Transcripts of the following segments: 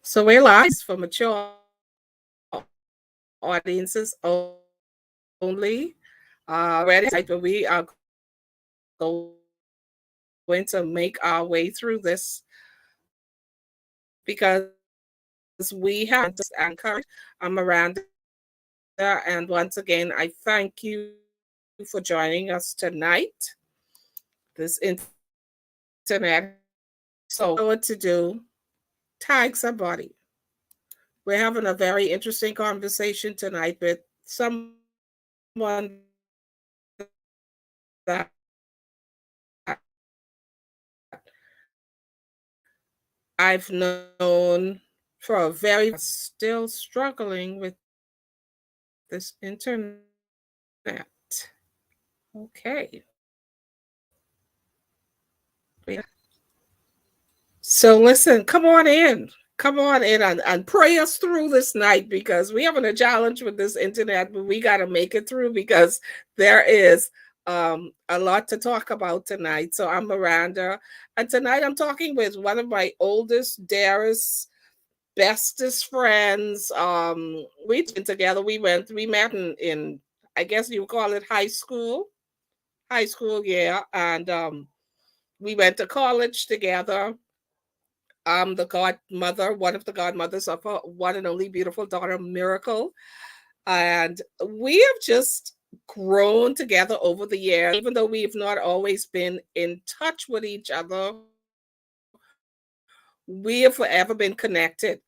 So we're live for mature audiences only. Ready tonight, but we are going to make our way through this because we have and encourage. I'm Miranda, and once again, I thank you for joining us tonight. This internet so what to do. Tag somebody. We're having a very interesting conversation tonight with someone that I've known for a very still struggling with this internet. Okay. So listen, come on in and pray us through this night because we're having a challenge with this internet, but we got to make it through because there is a lot to talk about tonight. So I'm Miranda, and tonight I'm talking with one of my oldest, dearest, bestest friends. We've been together. We met in I guess you would call it high school, yeah, and we went to college together. I'm the godmother, one of the godmothers of her one and only beautiful daughter, Miracle. And we have just grown together over the years, even though we've not always been in touch with each other. We have forever been connected.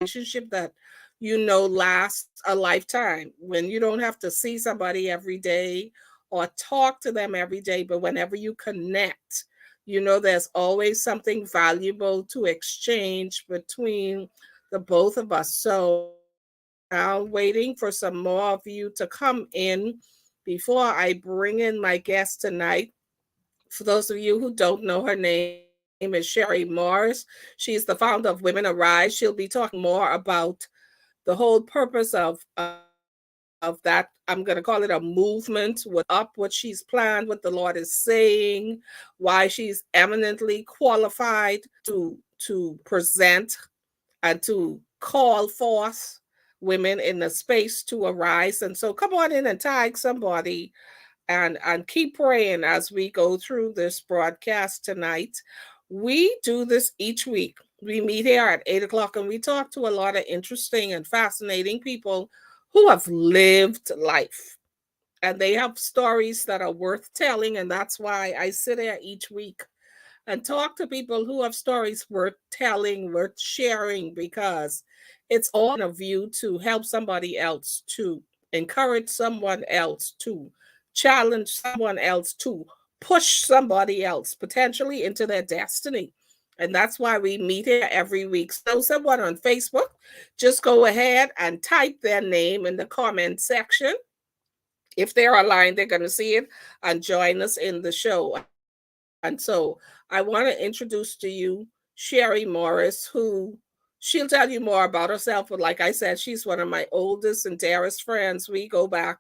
Relationship that lasts a lifetime when you don't have to see somebody every day or talk to them every day, but whenever you connect, there's always something valuable to exchange between the both of us. So now waiting for some more of you to come in before I bring in my guest tonight. For those of you who don't know, her name is Sherry Morris. She's the founder of Women Arise. She'll be talking more about the whole purpose of that. I'm going to call it a movement, what she's planned, what the Lord is saying, why she's eminently qualified to present and to call forth women in the space to arise. And so come on in and tag somebody and keep praying as we go through this broadcast tonight. We do this each week. We meet here at 8 o'clock and we talk to a lot of interesting and fascinating people who have lived life. And they have stories that are worth telling. And that's why I sit here each week and talk to people who have stories worth telling, worth sharing, because it's all in a view to help somebody else, to encourage someone else, to challenge someone else, to push somebody else potentially into their destiny. And that's why we meet here every week. So, someone on Facebook, just go ahead and type their name in the comment section. If they're online, they're going to see it and join us in the show. And so I want to introduce to you Sherry Morris, who she'll tell you more about herself. But like I said, she's one of my oldest and dearest friends. We go back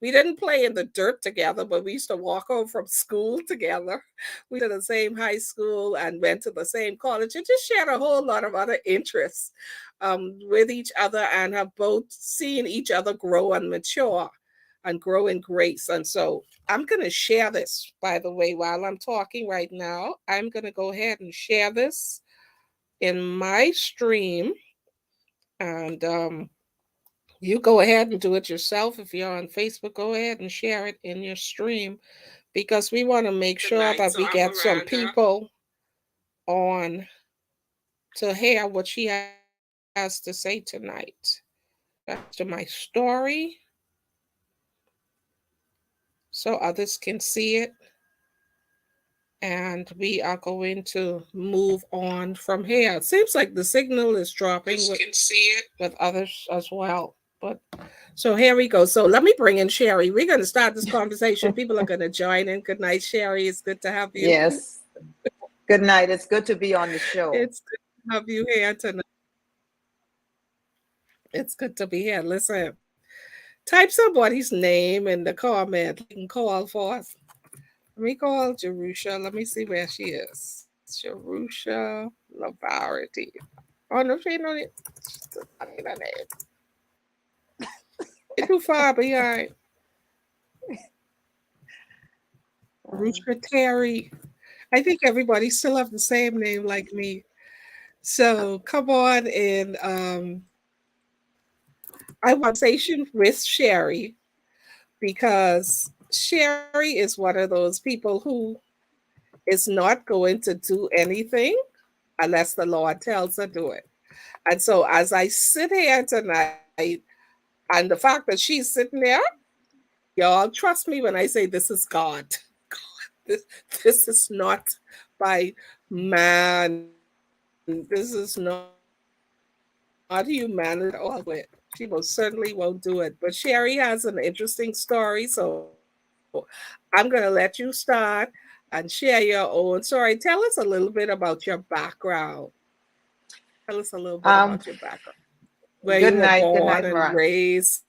we didn't play in the dirt together, but we used to walk home from school together. We went to the same high school and went to the same college and just shared a whole lot of other interests with each other and have both seen each other grow and mature and grow in grace. And so I'm going to share this, by the way, while I'm talking right now. I'm going to go ahead and share this in my stream. And you go ahead and do it yourself. If you're on Facebook, go ahead and share it in your stream because we want to make sure that we get some people on to hear what she has to say tonight. That's to my story so others can see it. And we are going to move on from here. It seems like the signal is dropping with others as well. But so here we go. So let me bring in Sherry. We're going to start this conversation. People are going to join in. Good night, Sherry. It's good to have you. Yes. Good night. It's good to be on the show. It's good to have you here tonight. It's good to be here. Listen, type somebody's name in the comment. You can call for us. Let me call Jerusha. Let me see where she is. Jerusha Lavarity. Oh no, she ain't on it. I mean that name. It too far behind. Jerusha Terry. I think everybody still have the same name like me. So come on and I want conversation with Sherry because Sherry is one of those people who is not going to do anything unless the Lord tells her to do it. And so as I sit here tonight, and the fact that she's sitting there, y'all trust me when I say this is God. This, this is not by man. This is not humanity at all. She most certainly won't do it. But Sherry has an interesting story, so I'm going to let you start and share your own story. Tell us a little bit about your background. Tell us a little bit about your Um, background, where you were good born night, and raised.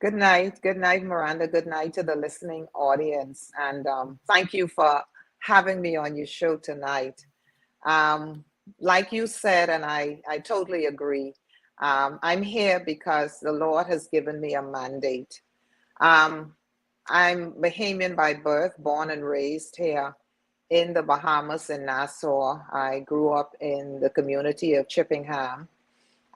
Good night, Miranda. Good night to the listening audience, and thank you for having me on your show tonight. Um, like you said, and I totally agree. I'm here because the Lord has given me a mandate. Um, I'm Bahamian by birth, born and raised here in the Bahamas in Nassau. I grew up in the community of Chippingham.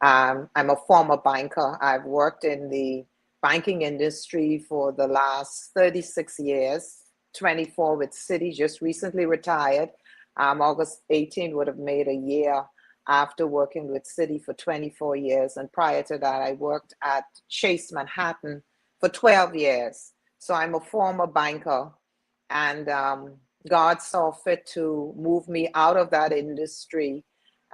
I'm a former banker. I've worked in the banking industry for the last 36 years, 24 with Citi, just recently retired. August 18 would have made a year after working with Citi for 24 years. And prior to that, I worked at Chase Manhattan for 12 years. So I'm a former banker. And God saw fit to move me out of that industry.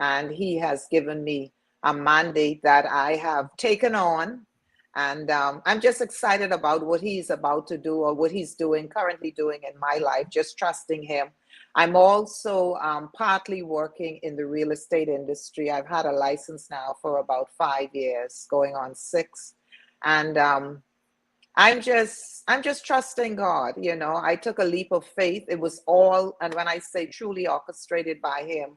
And He has given me a mandate that I have taken on. And I'm just excited about what He's about to do or what He's doing, currently doing in my life, just trusting Him. I'm also partly working in the real estate industry. I've had a license now for about 5 years, going on 6. And I'm just trusting God. I took a leap of faith. It was all, and when I say truly orchestrated by Him,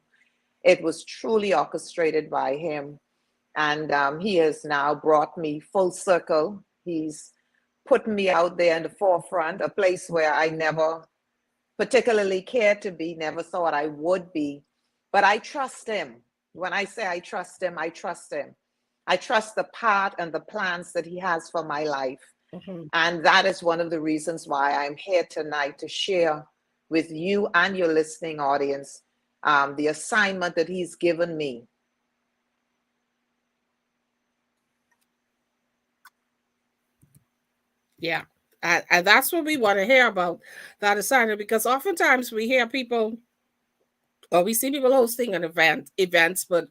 it was truly orchestrated by Him. And He has now brought me full circle. He's put me out there in the forefront, a place where I never particularly cared to be, never thought I would be. But I trust Him. When I say I trust Him, I trust Him. I trust the path and the plans that He has for my life. Mhm. And that is one of the reasons why I'm here tonight to share with you and your listening audience the assignment that He's given me. Yeah. And that's what we want to hear about that assignment because oftentimes we hear people or we see people hosting events, but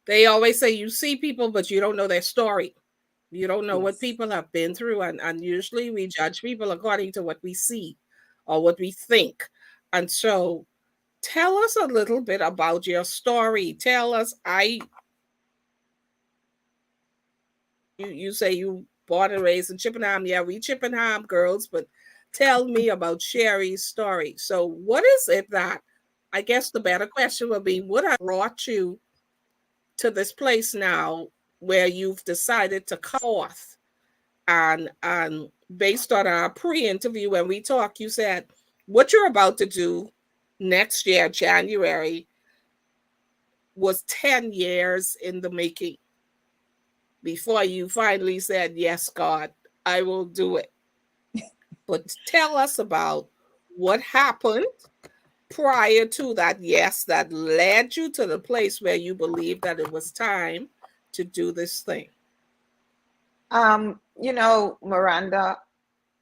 they always say you see people, but you don't know their story. You don't know what Yes. people have been through. And usually we judge people according to what we see or what we think. And so tell us a little bit about your story. Tell us, you say you born and raised in Chippenham. Yeah, we Chippenham girls, but tell me about Sherry's story. So what is it that, I guess the better question would be, what has brought you to this place now where you've decided to come forth and based on our pre-interview when we talked, you said what you're about to do next year, January, was 10 years in the making before you finally said, yes, God, I will do it. But tell us about what happened prior to that, yes, that led you to the place where you believed that it was time to do this thing. Miranda,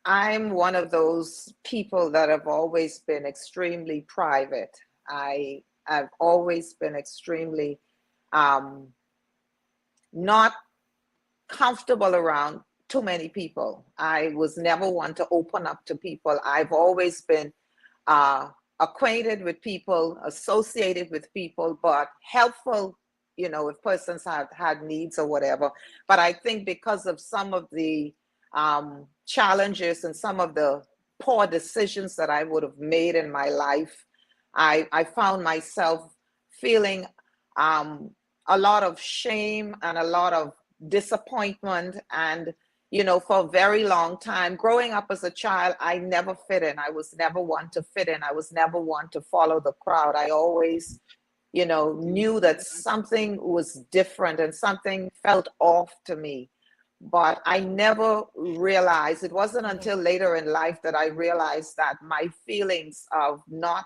I'm one of those people that have always been extremely private. I've always been extremely um, not comfortable around too many people. I was never one to open up to people. I've always been uh, acquainted with people, associated with people, but helpful, if persons have had needs or whatever. But I think because of some of the challenges and some of the poor decisions that I would have made in my life. I found myself feeling um, a lot of shame and a lot of disappointment. And, for a very long time, growing up as a child, I never fit in. I was never one to fit in. I was never one to follow the crowd. I always, knew that something was different and something felt off to me. But I never realized, it wasn't until later in life that I realized that my feelings of not,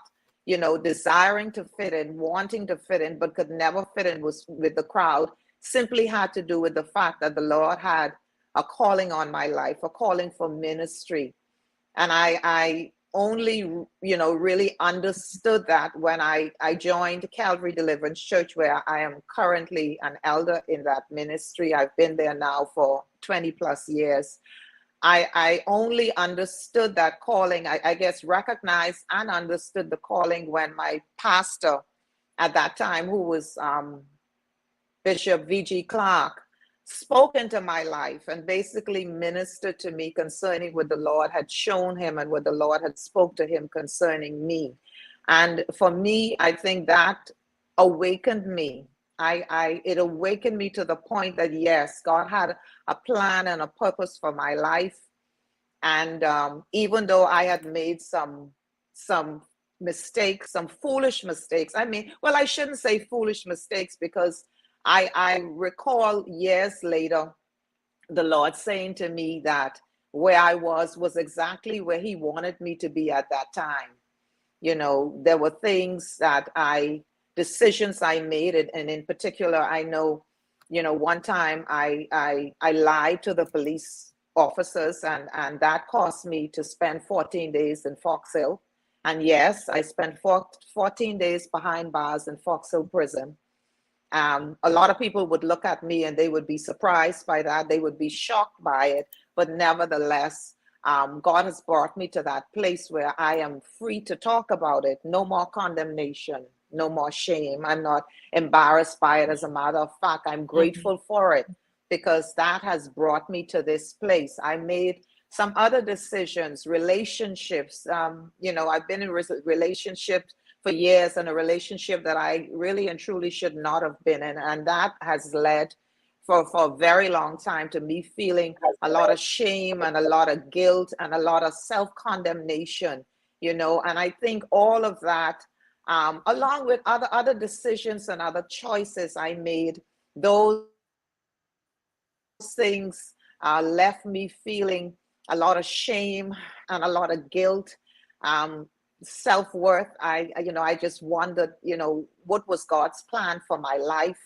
desiring to fit in, wanting to fit in, but could never fit in was with the crowd, simply had to do with the fact that the Lord had a calling on my life, a calling for ministry. And I only, really understood that when I joined Calvary Deliverance Church, where I am currently an elder in that ministry. I've been there now for 20 plus years. I only understood that calling, I guess, recognized and understood the calling when my pastor at that time, who was Bishop V.G. Clark, spoke into my life and basically ministered to me concerning what the Lord had shown him and what the Lord had spoke to him concerning me. And for me, I think that awakened me. It awakened me to the point that yes, God had a plan and a purpose for my life. And even though I had made some mistakes, some foolish mistakes. I mean, well, I shouldn't say foolish mistakes, because I recall years later the Lord saying to me that where I was exactly where He wanted me to be at that time. There were things that decisions I made, and in particular, I know, one time I lied to the police officers, and that cost me to spend 14 days in Fox Hill. And yes, I spent 14 days behind bars in Fox Hill prison. A lot of people would look at me and they would be surprised by that. They would be shocked by it. But nevertheless, God has brought me to that place where I am free to talk about it. No more condemnation, no more shame. I'm not embarrassed by it. As a matter of fact, I'm grateful for it, because that has brought me to this place. I made some other decisions, relationships. I've been in relationships for years, and a relationship that I really and truly should not have been in. And that has led for a very long time to me feeling a lot of shame and a lot of guilt and a lot of self-condemnation, and I think all of that, along with other decisions and other choices I made, those things left me feeling a lot of shame and a lot of guilt, um, self-worth. I just wondered, what was God's plan for my life?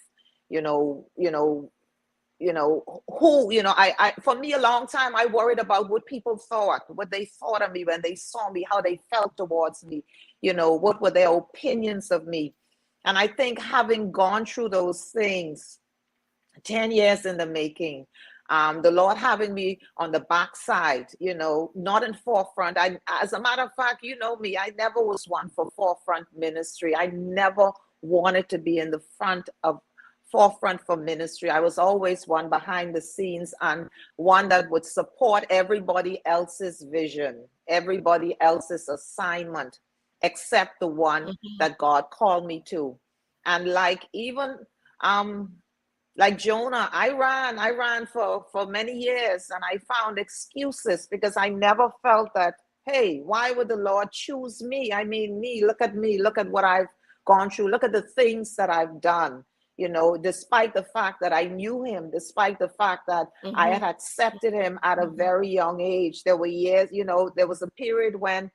You know, you know, who, for me, a long time, I worried about what people thought, what they thought of me when they saw me, how they felt towards me, what were their opinions of me. And I think having gone through those things, 10 years in the making, the Lord having me on the backside, not in forefront. As a matter of fact, you know me, I never was one for forefront ministry. I never wanted to be in the forefront for ministry. I was always one behind the scenes, and one that would support everybody else's vision, everybody else's assignment, except the one that God called me to. And like Jonah, I ran for many years, and I found excuses because I never felt that, hey, why would the Lord choose me? I mean, me, look at what I've gone through, look at the things that I've done, despite the fact that I knew Him, despite the fact that I had accepted Him at a very young age. There were years, there was a period when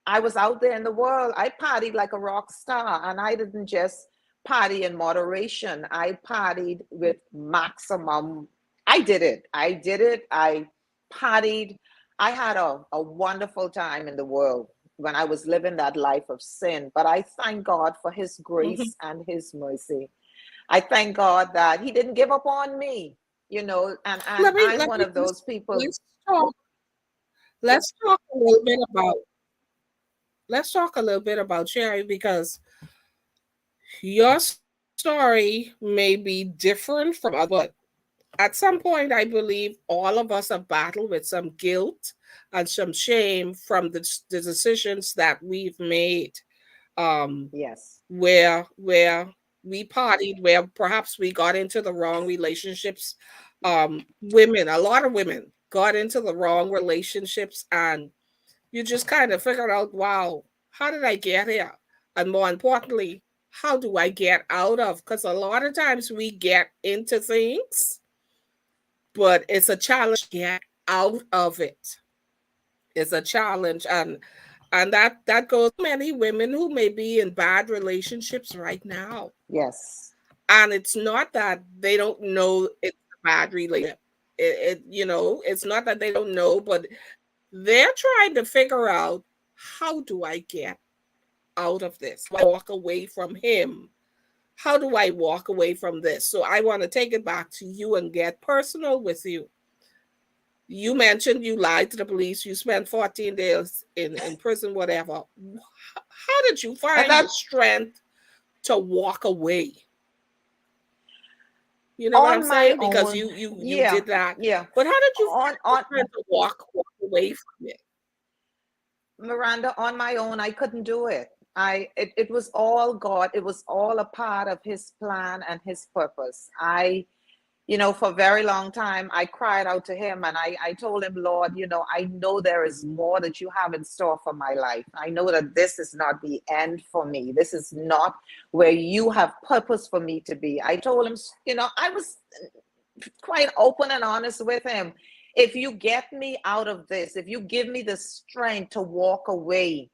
I was out there in the world. I partied like a rock star, and I didn't just party in moderation. I partied with maximum. I did it. I partied. I had a wonderful time in the world when I was living that life of sin. But I thank God for His grace and His mercy. I thank God that He didn't give up on me, and I'm one of those people. Let's talk. Let's talk a little bit about. Let's talk a little bit about Sherry, because your story may be different from others, but at some point, I believe all of us have battled with some guilt and some shame from the decisions that we've made, um, Yes. where we partied, where perhaps we got into the wrong relationships. Women, a lot of women got into the wrong relationships, and you just kind of figured out, wow, how did I get here? And more importantly, how do I get out of? Because a lot of times we get into things, but it's a challenge to get out of it. It's a challenge, and that goes to many women who may be in bad relationships right now. Yes. And it's not that they don't know it's a bad relationship. It's not that they don't know, but they're trying to figure out, how do I get out of this? How do I walk away from him? How do I walk away from this? So I want to take it back to you and get personal with you. You mentioned you lied to the police. You spent 14 days in prison, whatever. How did you And find the that strength to walk away? You know what I'm on my saying? Because own, you yeah, did that. yeah. But how did you find the On strength to walk away from it? Miranda, on my own, I couldn't do it. It was all God. It was all a part of his plan and his purpose. For a very long time, I cried out to him and I told him, Lord, I know there is more that you have in store for my life. I know that this is not the end for me. This is not where you have purpose for me to be. I told him, I was quite open and honest with him. If you get me out of this, if you give me the strength to walk away,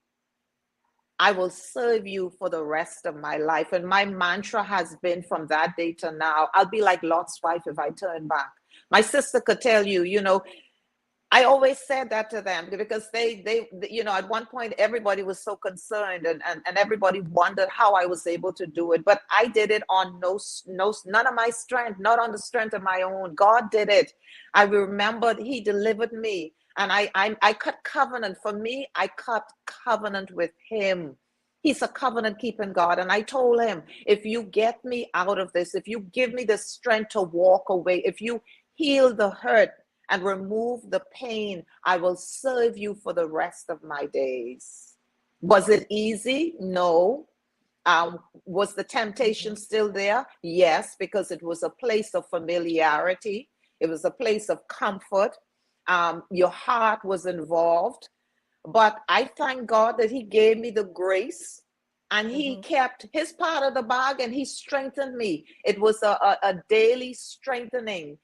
I will serve you for the rest of my life. And my mantra has been from that day to now, I'll be like Lot's wife if I turn back. My sister could tell you, I always said that to them because at one point everybody was so concerned and everybody wondered how I was able to do it. But I did it on none of my strength, not on the strength of my own. God did it. I remembered he delivered me. And I cut covenant. For me, I cut covenant with him. He's a covenant keeping God. And I told him, if you get me out of this, if you give me the strength to walk away, if you heal the hurt, and remove the pain, I will serve you for the rest of my days. Was it easy? No. Was the temptation Mhm. still there? Yes, because it was a place of familiarity. It was a place of comfort. Your heart was involved. But I thank God that he gave me the grace and he Mhm. kept his part of the bargain. He strengthened me. It was a daily strengthening.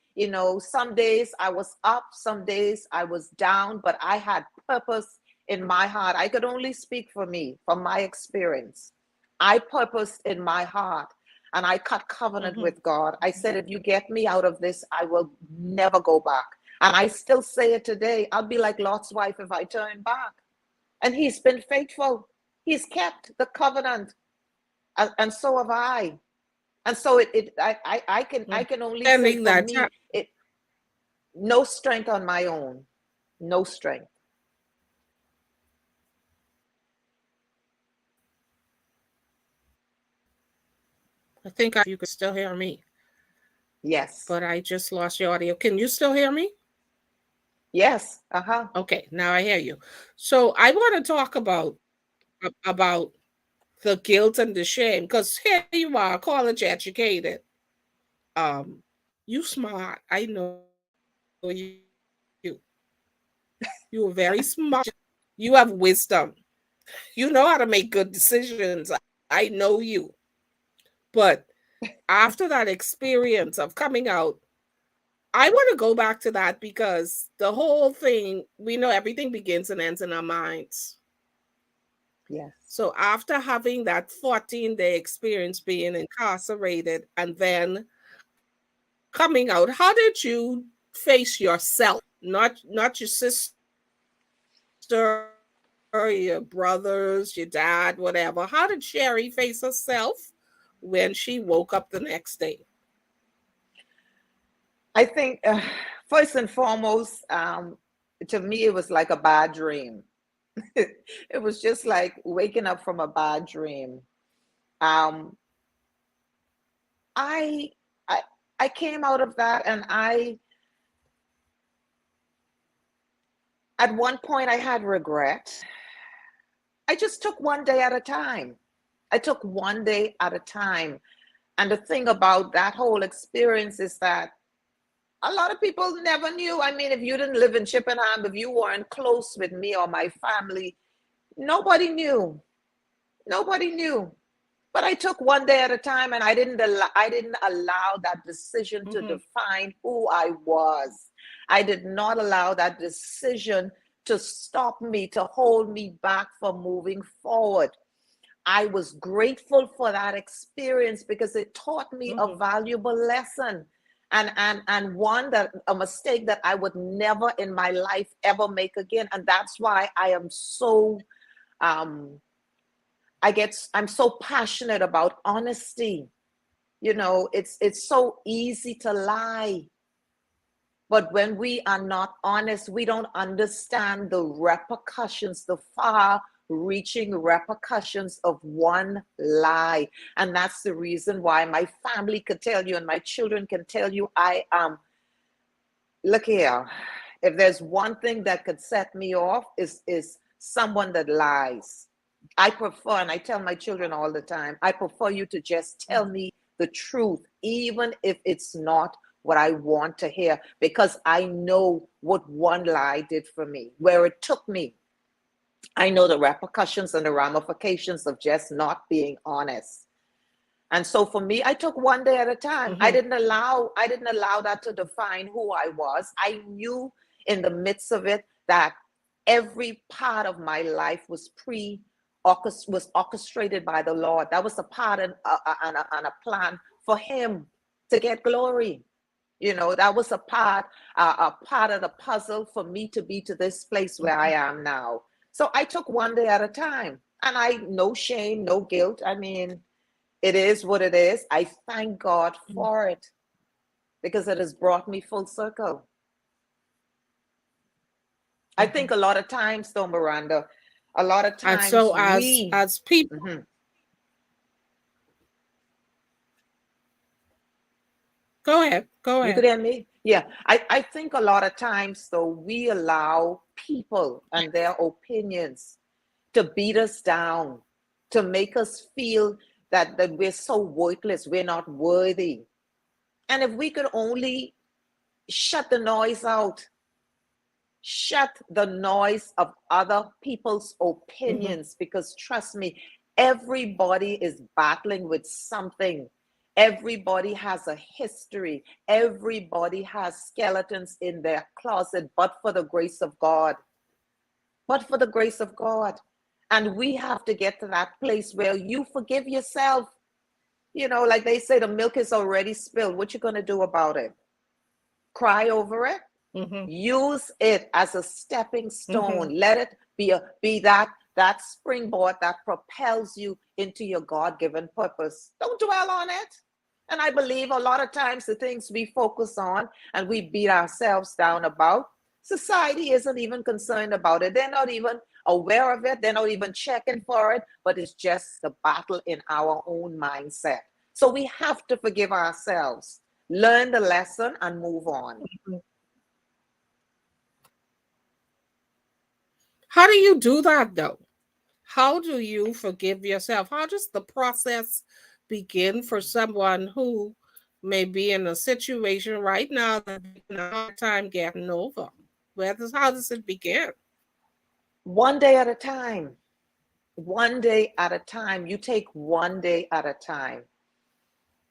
Some days I was up, some days I was down, but I had purpose in my heart. I could only speak for me, from my experience. I purposed in my heart and I cut covenant Mhm. with God. I said, if you get me out of this, I will never go back. And I still say it today. I'll be like Lot's wife if I turn back. And he's been faithful. He's kept the covenant, and so have I. And so I can only say Spending for that time. me, it no strength on my own, no strength. I think you could still hear me, Yes, but I just lost your audio. Can you still hear me? yes, uh-huh. Okay, now I hear you. So I want to talk about the guilt and the shame, because here you are, college educated. Um, you smart. I know you. You are very smart. You have wisdom. You know how to make good decisions. I know you. But after that experience of coming out, I want to go back to that because the whole thing, we know everything begins and ends in our minds. Yes. So after having that 14-day experience being incarcerated and then coming out, how did you face yourself? Not your sister, your brothers, your dad, whatever. How did Sherry face herself when she woke up the next day? I think first and foremost, to me, it was like a bad dream. It was just like waking up from a bad dream. Um, I, I, I came out of that, and At one point, I had regret. I just took one day at a time. I took one day at a time. And the thing about that whole experience is that a lot of people never knew. I mean, if you didn't live in Chippenham, if you weren't close with me or my family, nobody knew. Nobody knew. But I took one day at a time, and I didn't allow that decision to Mm-hmm. define who I was. I did not allow that decision to stop me, to hold me back from moving forward. I was grateful for that experience because it taught me a Mm-hmm. valuable lesson, and one, that a mistake that I would never in my life ever make again. And that's why I am so um I'm so passionate about honesty. It's so easy to lie, but when we are not honest, we don't understand the repercussions, the far reaching repercussions of one lie. And that's the reason why my family could tell you and my children can tell you I am, look here, if there's one thing that could set me off is someone that lies. I prefer, and I tell my children all the time, I prefer you to just tell me the truth, even if it's not what I want to hear, because I know what one lie did for me, where it took me. I know the repercussions and the ramifications of just not being honest. And so for me, I took one day at a time. I Mm-hmm. didn't allow I didn't allow that to define who I was. I knew in the midst of it that every part of my life was orchestrated by the Lord. That was a part and a plan for Him to get glory. That was a part of the puzzle for me to be to this place where I am now. So I took one day at a time, and I no shame, no guilt. I mean, it is what it is. I thank God for it because it has brought me full circle. I Mm-hmm. think a lot of times, though, Miranda, a lot of And times so as people, Mhm. go ahead, go You ahead. could hear me? Yeah. I think a lot of times, though, we allow people and their opinions to beat us down, to make us feel that we're so worthless, we're not worthy. And if we could only shut the noise out, shut the noise of other people's Mm-hmm. opinions, because trust me, everybody is battling with something. Everybody has a history. Everybody has skeletons in their closet, but for the grace of God. But for the grace of God. And we have to get to that place where you forgive yourself. Like they say, the milk is already spilled. What you going to do about it? Cry over it? Mm-hmm. Use it as a stepping Mm-hmm. stone. Let it be that springboard that propels you into your God-given purpose. Don't dwell on it. And I believe a lot of times the things we focus on and we beat ourselves down about, society isn't even concerned about it. They're not even aware of it. They're not even checking for it, but it's just the battle in our own mindset. So we have to forgive ourselves, learn the lesson, and move on. How do you do that though? How do you forgive yourself? How does the process begin for someone who may be in a situation right now that they're having a hard time getting over? How does it begin? One day at a time. One day at a time. You take one day at a time.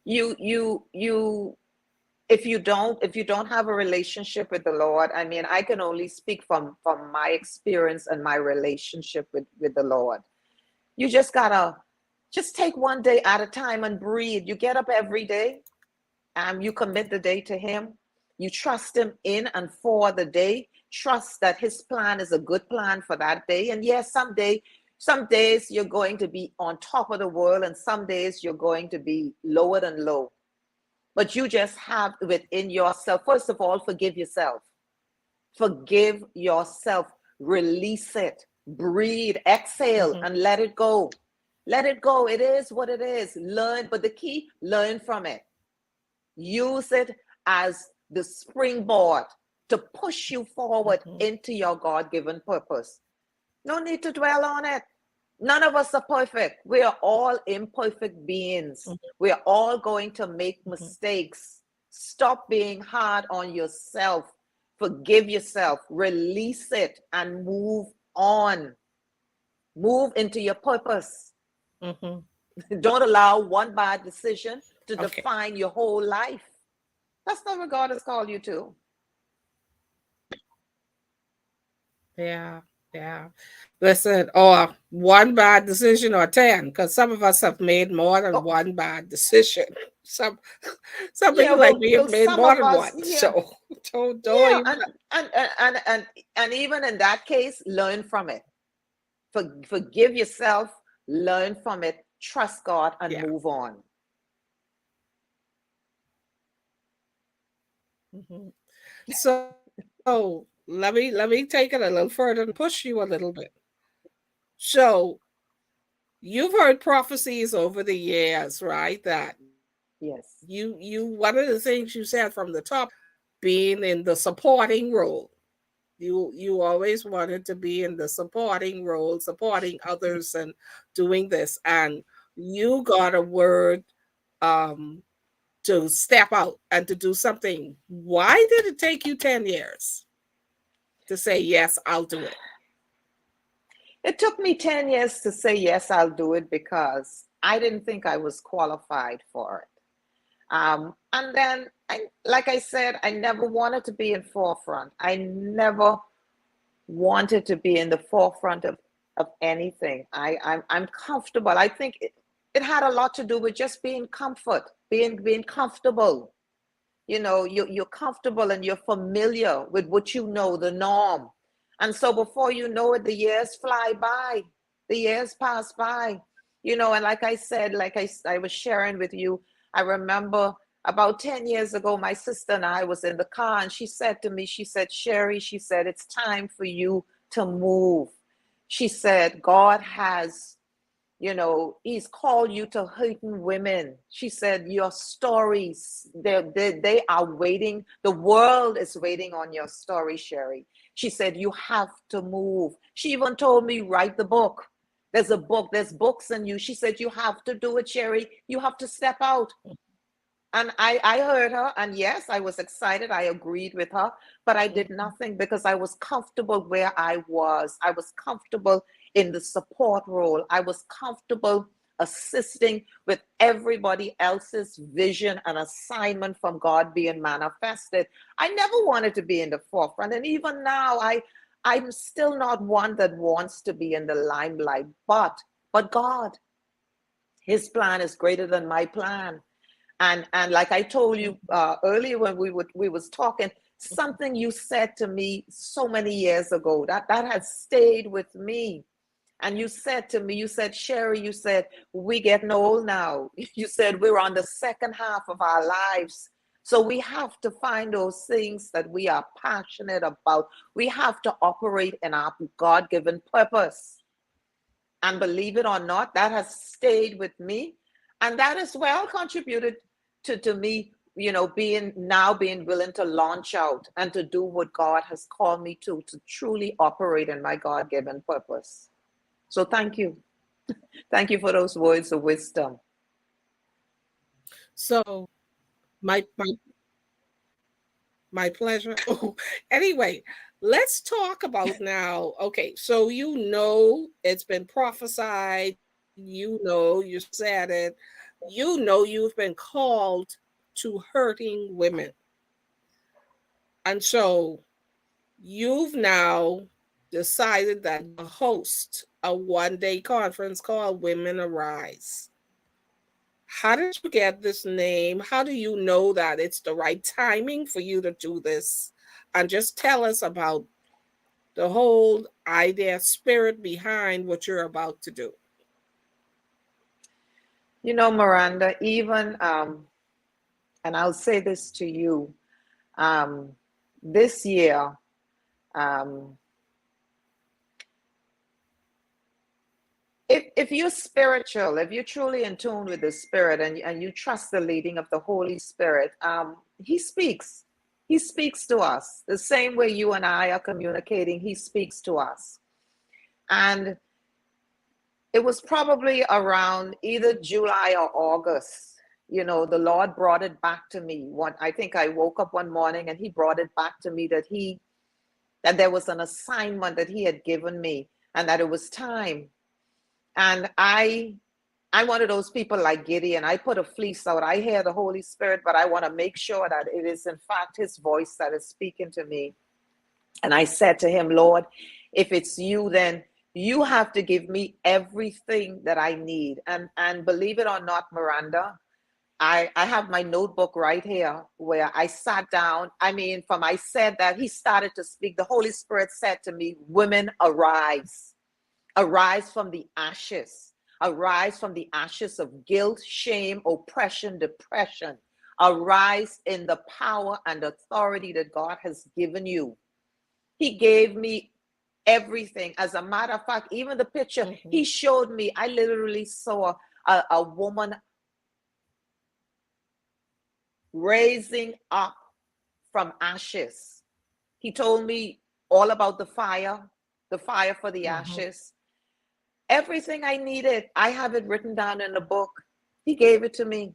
You if you don't have a relationship with the Lord, I mean, I can only speak from my experience and my relationship with the Lord. You just take one day at a time and breathe. You get up every day, you commit the day to Him. You trust Him in and for the day. Trust that His plan is a good plan for that day. And yes, some days you're going to be on top of the world, and some days you're going to be lower than low. But you just have within yourself, first of all, forgive yourself. Forgive yourself. Release it. Breathe, exhale, Mm-hmm. and let it go. Let it go. It is what it is. Learn, but the key, learn from it. Use it as the springboard to push you forward into your God-given purpose. No need to dwell on it. None of us are perfect. We are all imperfect beings. We are all going to make mistakes. Stop being hard on yourself. Forgive yourself. Release it and move on. Move into your purpose. Don't allow one bad decision to define your whole life. That's not what God has called you to. Yeah, yeah. Listen, or one bad decision or 10, because some of us have made more than Oh, one bad decision. Some some yeah, people like me have well, made some more of than us, one. yeah, So don't yeah, even. and even in that case, learn from it. Forgive yourself, learn from it, trust God, and Yeah. move on. So let me take it a little further and push you a little bit. So you've heard prophecies over the years, right? That Yes. you one of the things you said from the top, being in the supporting role. You always wanted to be in the supporting role, supporting others and doing this. And you got a word um to step out and to do something. Why did it take you 10 years to say yes, I'll do it? It took me 10 years to say, yes, I'll do it because I didn't think I was qualified for it. And then, like I said, I never wanted to be in forefront. I never wanted to be in the forefront of anything. I'm comfortable. I think it had a lot to do with just being being comfortable. You're comfortable and you're familiar with what you know, the norm. And so before you know it, the years fly by, the years pass by, and like I said, like I was sharing with you, I remember about 10 years ago, my sister and I was in the car and she said to me, she said, Sherry, she said, it's time for you to move. She said, God has he's called you to hurting women. She said, your stories, they are waiting. The world is waiting on your story, Sherry. She said, you have to move. She even told me, write the book. There's books in you. She said, you have to do it, Sherry. You have to step out. And I heard her, and yes, I was excited. I agreed with her, but I did nothing because I was comfortable where I was. I was comfortable in the support role. I was comfortable assisting with everybody else's vision and assignment from God being manifested. I never wanted to be in the forefront. And even now, I'm still not one that wants to be in the limelight, but God, his plan is greater than my plan. And like I told you earlier when we was talking, something you said to me so many years ago that has stayed with me. And you said to me, you said, Sherry, you said, we getting old now. You said we're on the second half of our lives. So we have to find those things that we are passionate about. We have to operate in our God-given purpose. And believe it or not, that has stayed with me. And that as well contributed to me, being willing to launch out and to do what God has called me to truly operate in my God-given purpose. So thank you. Thank you for those words of wisdom. So my my pleasure. Oh, anyway, let's talk about now. Okay, so it's been prophesied, you said it, you've been called to hurting women. And so you've now decided that you host a 1 day conference called Women Arise. How did you get this name? How do you know that it's the right timing for you to do this? And just tell us about the whole idea, spirit behind what you're about to do. Miranda, even, and I'll say this to you, um, this year, um, if you're spiritual, if you're truly in tune with the spirit and you trust the leading of the Holy Spirit, he speaks. He speaks to us the same way you and I are communicating. He speaks to us. And it was probably around either July or August. The Lord brought it back to me. I think I woke up one morning and he brought it back to me that there was an assignment that he had given me and that it was time. And I'm one of those people like Gideon. I put a fleece out. I hear the Holy Spirit, but I want to make sure that it is in fact his voice that is speaking to me. And I said to him, Lord, if it's you, then you have to give me everything that I need. And believe it or not, Miranda, I have my notebook right here where I sat down. I said that, he started to speak. The Holy Spirit said to me, women, arise. Arise from the ashes. Arise from the ashes of guilt, shame, oppression, depression. Arise in the power and authority that God has given you. He gave me everything. As a matter of fact, even the picture he showed me, I literally saw a woman raising up from ashes. He told me all about the fire for the ashes. Everything I needed, I have it written down in the book. He gave it to me.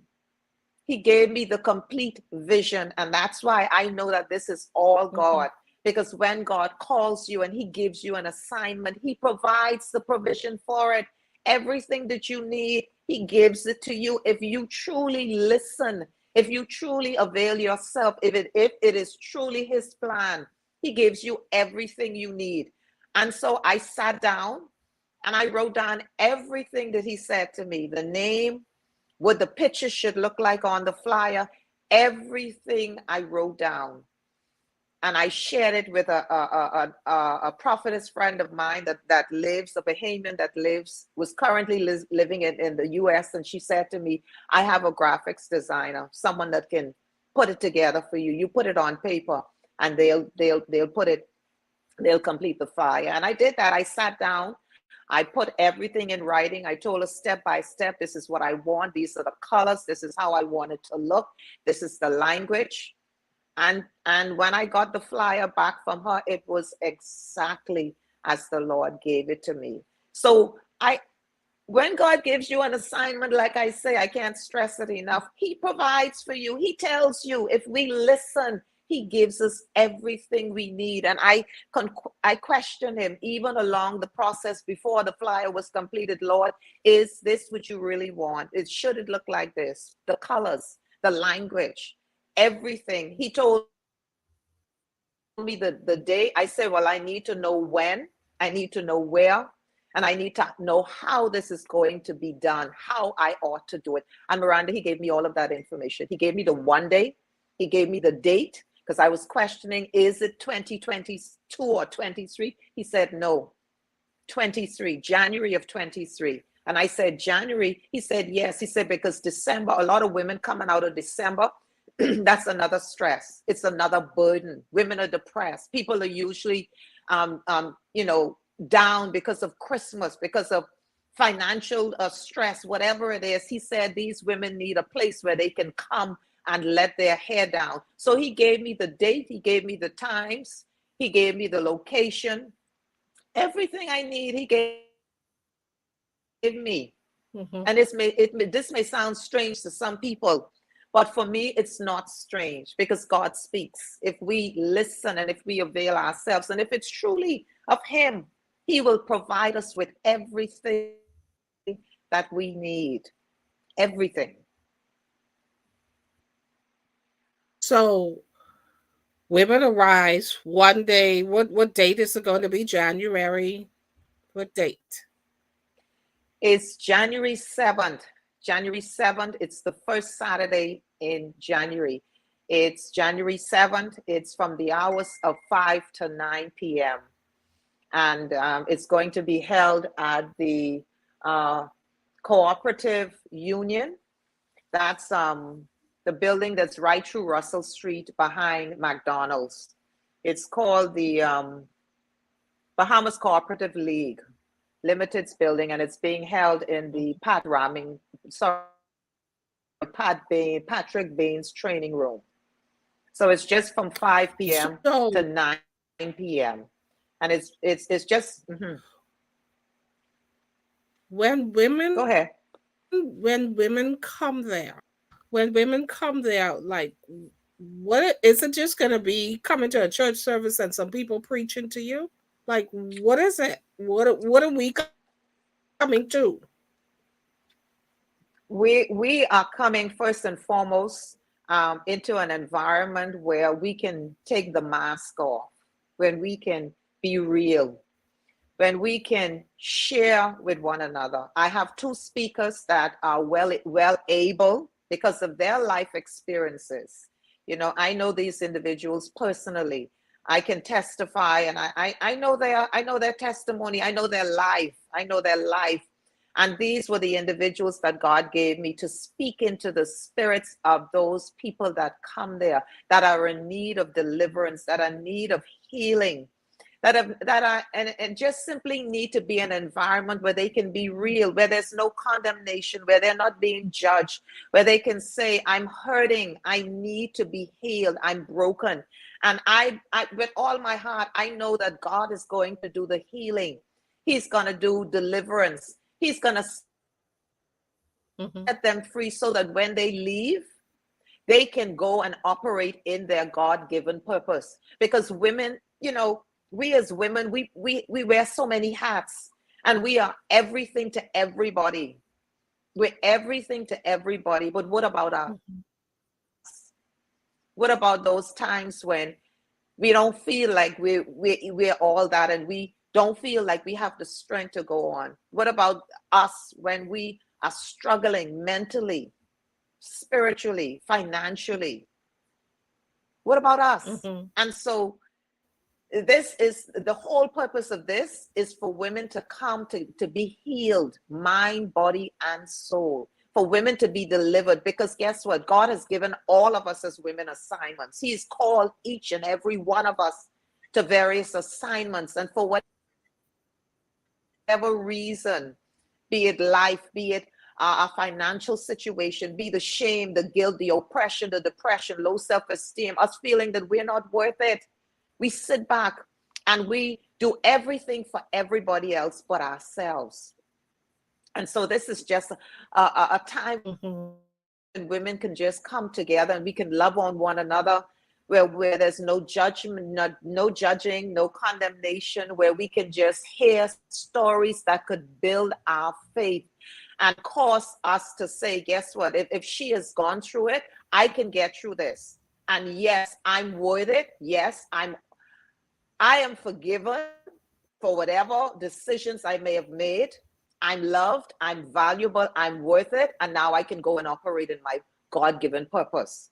He gave me the complete vision. And that's why I know that this is all God. Because when God calls you and he gives you an assignment, he provides the provision for it. Everything that you need, he gives it to you. If you truly listen, if you truly avail yourself, if it is truly his plan, he gives you everything you need. And so I sat down and I wrote down everything that he said to me, the name, what the picture should look like on the flyer, everything I wrote down. And I shared it with a prophetess friend of mine that lives, a Bahamian that was currently living in the US. And she said to me, I have a graphics designer, someone that can put it together for you. You put it on paper and they'll complete the flyer. And I did that. I sat down. I put everything in writing. I told her step by step, this is what I want. These are the colors. This is how I want it to look. This is the language. And when I got the flyer back from her, it was exactly as the Lord gave it to me. So when God gives you an assignment, like I say, I can't stress it enough. He provides for you. He tells you, if we listen, he gives us everything we need. And I questioned him even along the process before the flyer was completed. Lord, is this what you really want? Should it look like this? The colors, the language, everything. He told me the day. I said, well, I need to know when, I need to know where, and I need to know how this is going to be done, how I ought to do it. And Miranda, he gave me all of that information. He gave me the one day, he gave me the date, because I was questioning, is it 2022 or 23? He said, no, 23, January of 23. And I said, January? He said, yes. He said, because December, a lot of women coming out of December, that's another stress. It's another burden. Women are depressed. People are usually, down because of Christmas, because of financial stress, whatever it is. He said these women need a place where they can come and let their hair down. So he gave me the date, he gave me the times, he gave me the location, everything I need, he gave me. And this may sound strange to some people, but for me, it's not strange because God speaks. If we listen and if we avail ourselves, and if it's truly of him, he will provide us with everything that we need. Everything. So, Women Arise, one day, what date is it going to be? January? What date? It's January 7th. January 7th, it's the first Saturday in January. It's January 7th. It's from the hours of 5 to 9 p.m. And it's going to be held at the Cooperative Union. That's the building that's right through Russell Street behind McDonald's. It's called the Bahamas Cooperative League Limited's building, and it's being held in the Patrick Bain's training room. So it's just from 5 p.m. to So 9 p.m. And it's just when go women ahead. when women come there, like, what is it, just gonna be coming to a church service and some people preaching to you? Like, what is it? What are we coming to? We are coming first and foremost into an environment where we can take the mask off, when we can be real, when we can share with one another. I have two speakers that are well able because of their life experiences. I know these individuals personally. I can testify, and I know their testimony. I know their life. And these were the individuals that God gave me to speak into the spirits of those people that come there, that are in need of deliverance, that are in need of healing, and just simply need to be an environment where they can be real, where there's no condemnation, where they're not being judged, where they can say, I'm hurting, I need to be healed, I'm broken. And I with all my heart, I know that God is going to do the healing. He's going to do deliverance. He's going to Mm-hmm. set them free so that when they leave, they can go and operate in their God-given purpose. Because women, we as women, we wear so many hats, and we are everything to everybody. We're everything to everybody. But what about us? Mm-hmm. What about those times when we don't feel like we're all that, and we don't feel like we have the strength to go on? What about us when we are struggling mentally, spiritually, financially? What about us? Mm-hmm. And so this is the whole purpose of this, is for women to come to be healed, mind, body, and soul. For women to be delivered, because guess what? God has given all of us as women assignments. He's called each and every one of us to various assignments. And for whatever reason, be it life, be it a financial situation, be the shame, the guilt, the oppression, the depression, low self-esteem, us feeling that we're not worth it, we sit back and we do everything for everybody else but ourselves. And so this is just a time Mm-hmm. when women can just come together and we can love on one another, where there's no judgment, no judging, no condemnation, where we can just hear stories that could build our faith and cause us to say, guess what? If she has gone through it, I can get through this. And yes, I'm worth it. Yes, I am forgiven for whatever decisions I may have made. I'm loved, I'm valuable, I'm worth it, and now I can go and operate in my God-given purpose.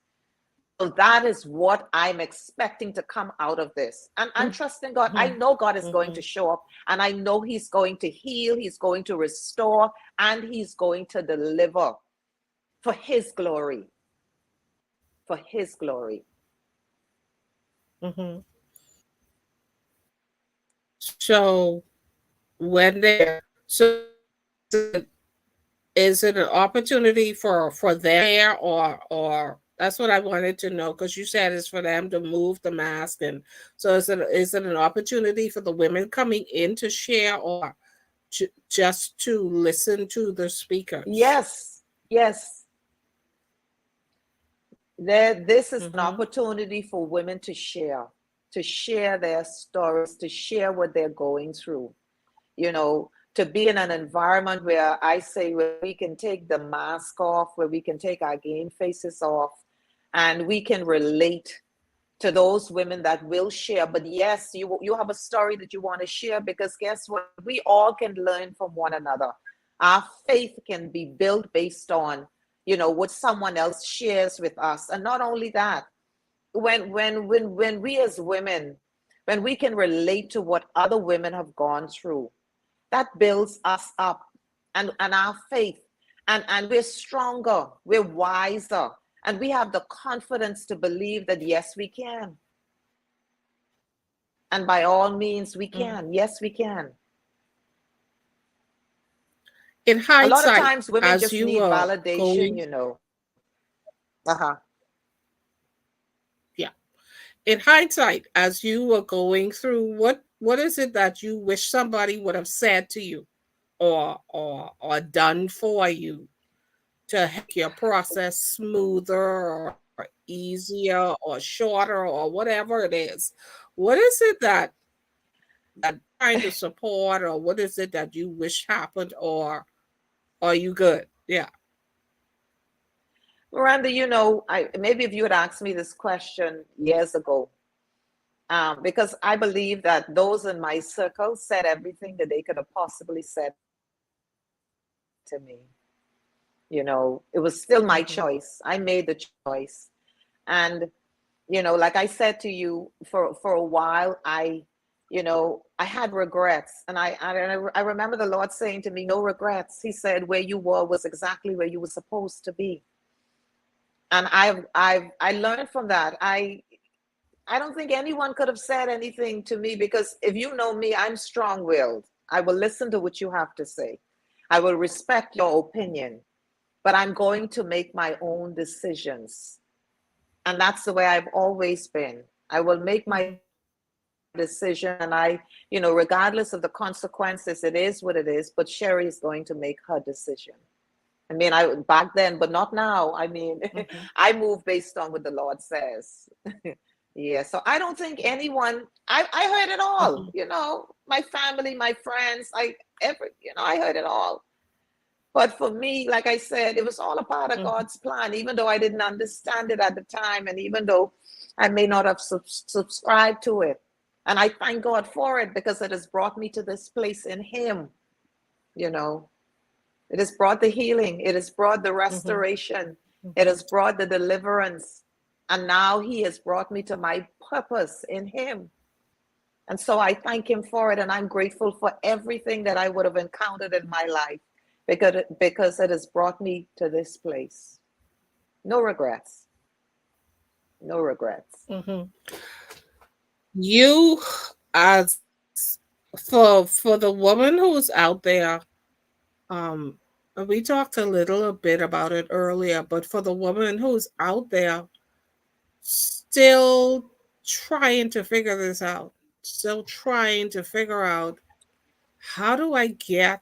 So that is what I'm expecting to come out of this. And I'm trusting God. I know God is going Mm-hmm. to show up, and I know He's going to heal, He's going to restore, and He's going to deliver for His glory. For His glory. Mm-hmm. So when they so is it an opportunity for them, or that's what I wanted to know, because you said it's for them to move the mask, and so is it an opportunity for the women coming in to share, or just to listen to the speakers? Yes, yes. This is an Mm-hmm. opportunity for women to share their stories, to share what they're going through, to be in an environment where I say, where we can take the mask off, where we can take our game faces off, and we can relate to those women that will share. But yes, you have a story that you want to share, because guess what? We all can learn from one another. Our faith can be built based on, what someone else shares with us. And not only that, when we as women, when we can relate to what other women have gone through, that builds us up, and our faith, and we're stronger, we're wiser, and we have the confidence to believe that yes, we can. And by all means, we Mm. can. Yes, we can. In A lot of hindsight, times women as just you need were validation. going, Uh-huh. yeah, in hindsight, as you were going through, what is it that you wish somebody would have said to you, or done for you to make your process smoother or easier or shorter or whatever it is? What is it that trying to support, or what is it that you wish happened, or are you good? Yeah. Miranda, I maybe if you had asked me this question years ago, because I believe that those in my circle said everything that they could have possibly said to me. It was still my choice. I Mm-hmm. made the choice. And, like I said to you, for a while, I had regrets. And I remember the Lord saying to me, no regrets. He said, where you were was exactly where you were supposed to be. And I learned from that. I don't think anyone could have said anything to me, because if you know me, I'm strong-willed. I will listen to what you have to say. I will respect your opinion, but I'm going to make my own decisions. And that's the way I've always been. I will make my decision, and regardless of the consequences, it is what it is, but Sherry is going to make her decision. I mean, I back then, but not now. I mean, Mm-hmm. I move based on what the Lord says. Yeah, so I don't think anyone. I heard it all. Mm-hmm. My family, my friends. I heard it all. But for me, like I said, it was all a part of Mm-hmm. God's plan. Even though I didn't understand it at the time, and even though I may not have subscribed to it, and I thank God for it, because it has brought me to this place in Him. You know, it has brought the healing. It has brought the Mm-hmm. restoration. It Mm-hmm. has brought the deliverance. And now He has brought me to my purpose in Him. And so I thank Him for it. And I'm grateful for everything that I would have encountered in my life, because it has brought me to this place. No regrets. No regrets. Mm-hmm. You, as for the woman who's out there, um we talked a little bit about it earlier, but for the woman who's out there still trying to figure this out, still trying to figure out, how do I get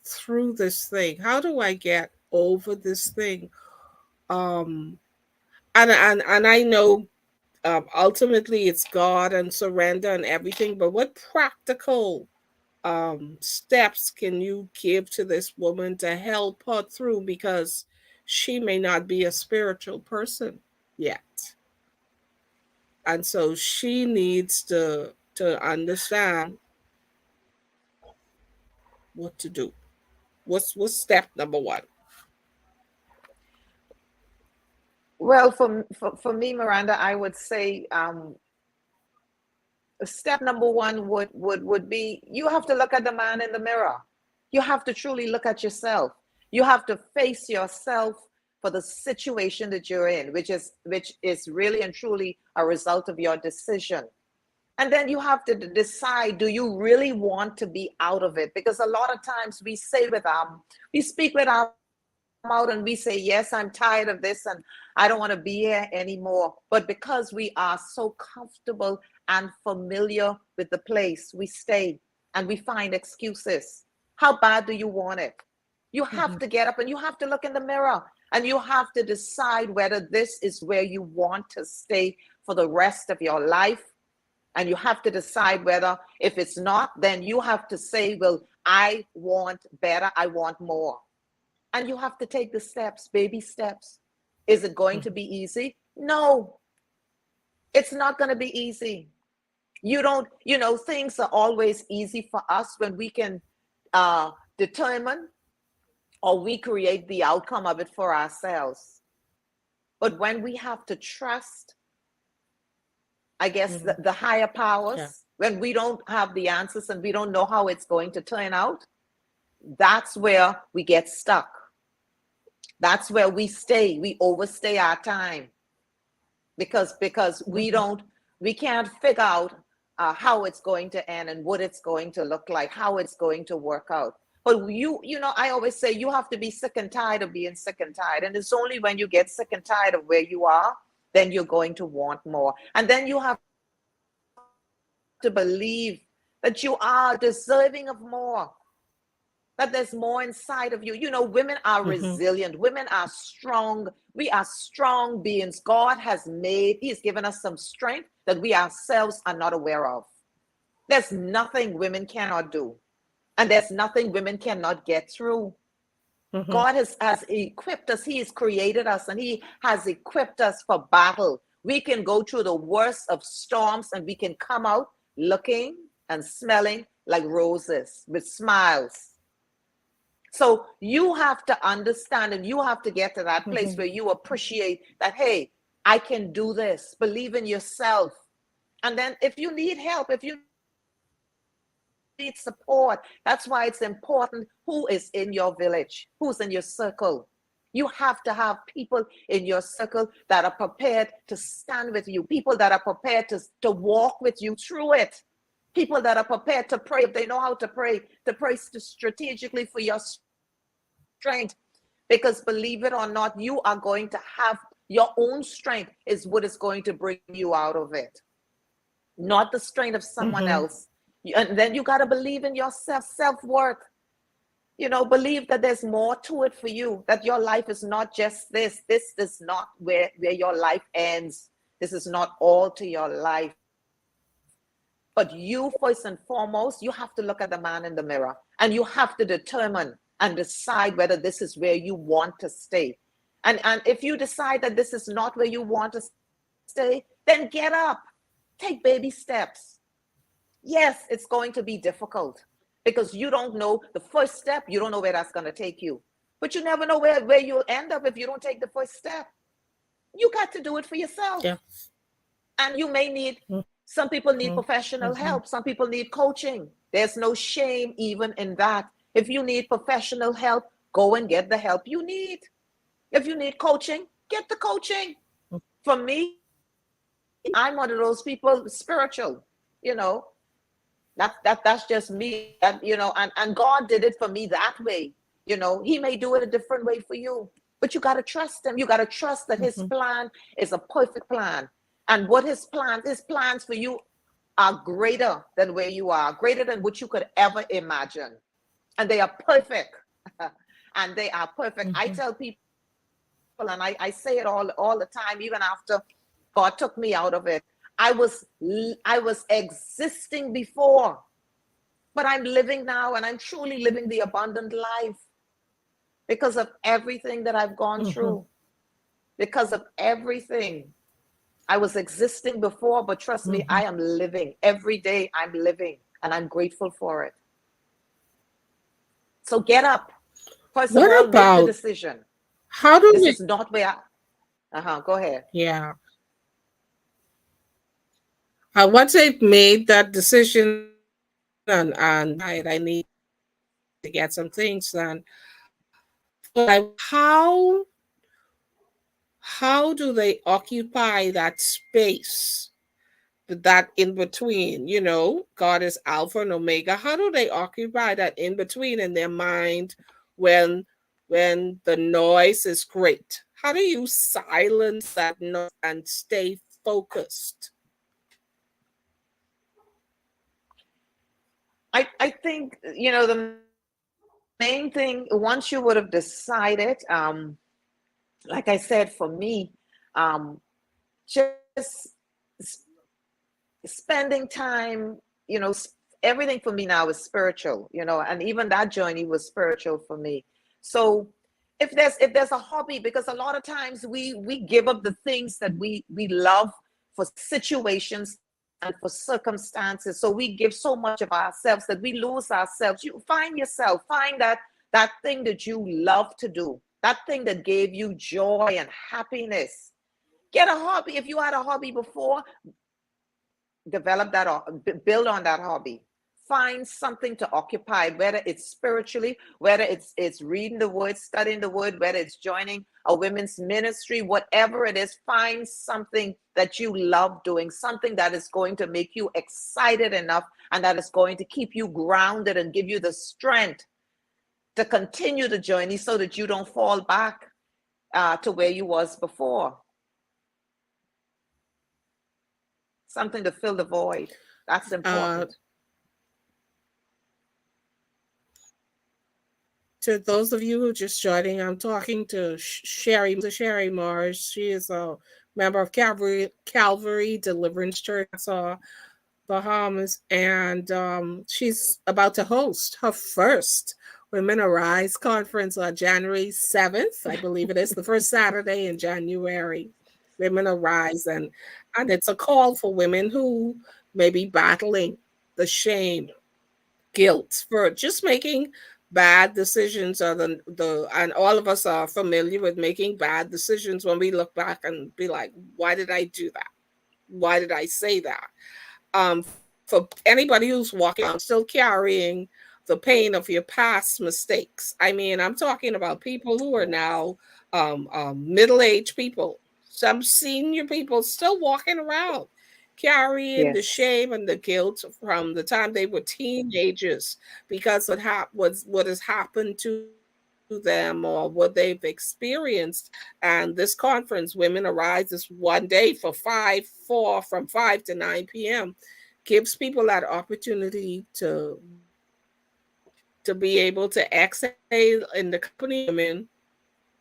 through this thing, how do I get over this thing, um and I know, ultimately it's God and surrender and everything, but what practical steps can you give to this woman to help her through, because she may not be a spiritual person yet, and so she needs to understand what to do. What's step number one? Well, for me, Miranda, I would say, step number one would be, you have to look at the man in the mirror. You have to truly look at yourself. You have to face yourself for the situation that you're in, which is really and truly a result of your decision. And then you have to decide, do you really want to be out of it? Because a lot of times we speak with our mouth and we say, yes, I'm tired of this and I don't want to be here anymore. But because we are so comfortable and familiar with the place, we stay and we find excuses. How bad do you want it? You have Mm-hmm. to get up and you have to look in the mirror, and you have to decide whether this is where you want to stay for the rest of your life. And you have to decide whether, if it's not, then you have to say, well, I want better, I want more. And you have to take the steps, baby steps. Is it going to be easy? No, it's not going to be easy. You don't, things are always easy for us when we can determine, or we create the outcome of it for ourselves. But when we have to trust, I guess, Mm-hmm. the higher Yeah. powers, when we don't have the answers and we don't know how it's going to turn out, that's where we get stuck. That's where we stay. We overstay our time, because we Mm-hmm. don't, we can't figure out how it's going to end and what it's going to look like, how it's going to work out. But I always say, you have to be sick and tired of being sick and tired. And it's only when you get sick and tired of where you are then you're going to want more. And then you have to believe that you are deserving of more, that there's more inside of you. You know, women are Mm-hmm. resilient, women are strong. We are strong beings. God has made, He's given us some strength that we ourselves are not aware of. There's nothing women cannot do, and there's nothing women cannot get through. Mm-hmm. God has equipped us, He has created us, and He has equipped us for battle. We can go through the worst of storms and we can come out looking and smelling like roses with smiles. So you have to understand, and you have to get to that place Mm-hmm. where you appreciate that, hey, I can do this. Believe in yourself. And then if you need help, if you need support, that's why it's important who is in your village, who's in your circle. You have to have people in your circle that are prepared to stand with you, people that are prepared to walk with you through it, people that are prepared to pray if they know how to pray strategically for your strength. Because believe it or not, you are going to have your own strength is what is going to bring you out of it, not the strength of someone Mm-hmm. else. And then you got to believe in yourself, self-worth. You know, believe that there's more to it for you, that your life is not just this. This is not where your life ends. This is not all to your life. But you, first and foremost, you have to look at the man in the mirror, and you have to determine and decide whether this is where you want to stay. And if you decide that this is not where you want to stay, then get up, take baby steps. Yes, it's going to be difficult because you don't know the first step, you don't know where that's going to take you. But you never know where you'll end up if you don't take the first step. You got to do it for yourself. Yeah. And you may need, Mm-hmm. some people need professional Mm-hmm. help, some people need coaching. There's no shame even in that. If you need professional help, go and get the help you need. If you need coaching, get the coaching. For me, I'm one of those people, spiritual, you know, that's just me. That, you know, and God did it for me that way. You know, He may do it a different way for you, but you got to trust Him. You got to trust that His Mm-hmm. plan is a perfect plan. And what His plans for you are greater than where you are, greater than what you could ever imagine. And they are perfect. And they are perfect. I Mm-hmm. tell people, and I say it all the time, even after God took me out of it. I was existing before, but I'm living now, and I'm truly living the abundant life because of everything that I've gone Mm-hmm. through, because of everything. I was existing before, but trust me, Mm-hmm. I am living. Every day I'm living, and I'm grateful for it. So get up. First of What all, make the about decision. how do This we? is not where go ahead. Yeah. Once I've made that decision and I need to get some things done. First, how do they occupy that space, that in between? You know, God is Alpha and Omega. How do they occupy that in between in their mind when the noise is great? How do you silence that noise and stay focused? I think, you know, the main thing, once you would have decided, like I said, for me, just spending time, you know, everything for me now is spiritual, you know, and even that journey was spiritual for me. So if there's a hobby, because a lot of times we give up the things that we love for situations and for circumstances. So we give so much of ourselves that we lose ourselves. You find yourself, find that thing that you love to do, that thing that gave you joy and happiness. Get a hobby. If you had a hobby before, develop that or build on that hobby. Find something to occupy, whether it's spiritually, whether it's reading the word, studying the word, whether it's joining a women's ministry, whatever it is. Find something that you love doing, something that is going to make you excited enough and that is going to keep you grounded and give you the strength to continue the journey so that you don't fall back to where you was before. something to fill the void. That's Uh, important. to those of you who are just joining, I'm talking to Sherry Mars. She is a member of Calvary Deliverance Church, Nassau, Bahamas, and she's about to host her first Women Arise conference on January 7th, I believe it is, the first Saturday in January. Women Arise, and it's a call for women who may be battling the shame, guilt for just making bad decisions, or the and all of us are familiar with making bad decisions when we look back and be like, why did I do that? Why did I say that? For anybody who's walking around still carrying the pain of your past mistakes. I mean, I'm talking about people who are Yes. now middle-aged people, some senior people still walking around carrying the Yes. shame and the guilt from the time they were teenagers because what has happened to them or what they've experienced. And this conference, Women Arise, is one day for 4 from 5 to 9 p.m., gives people that opportunity to be able to exhale in the company of women,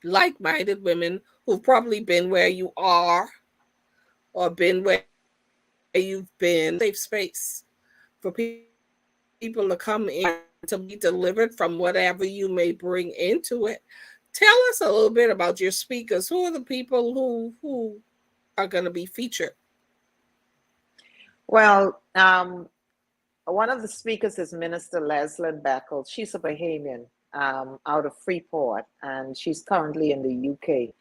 like-minded women who've probably been where you are or been where you've been. Safe space for people to come in and to be delivered from whatever you may bring into it. Tell us a little bit about your speakers. Who are the people who are going to be featured? Well, one of the speakers is Minister Leslyn Beckles. She's a Bahamian out of Freeport, and she's currently in the UK.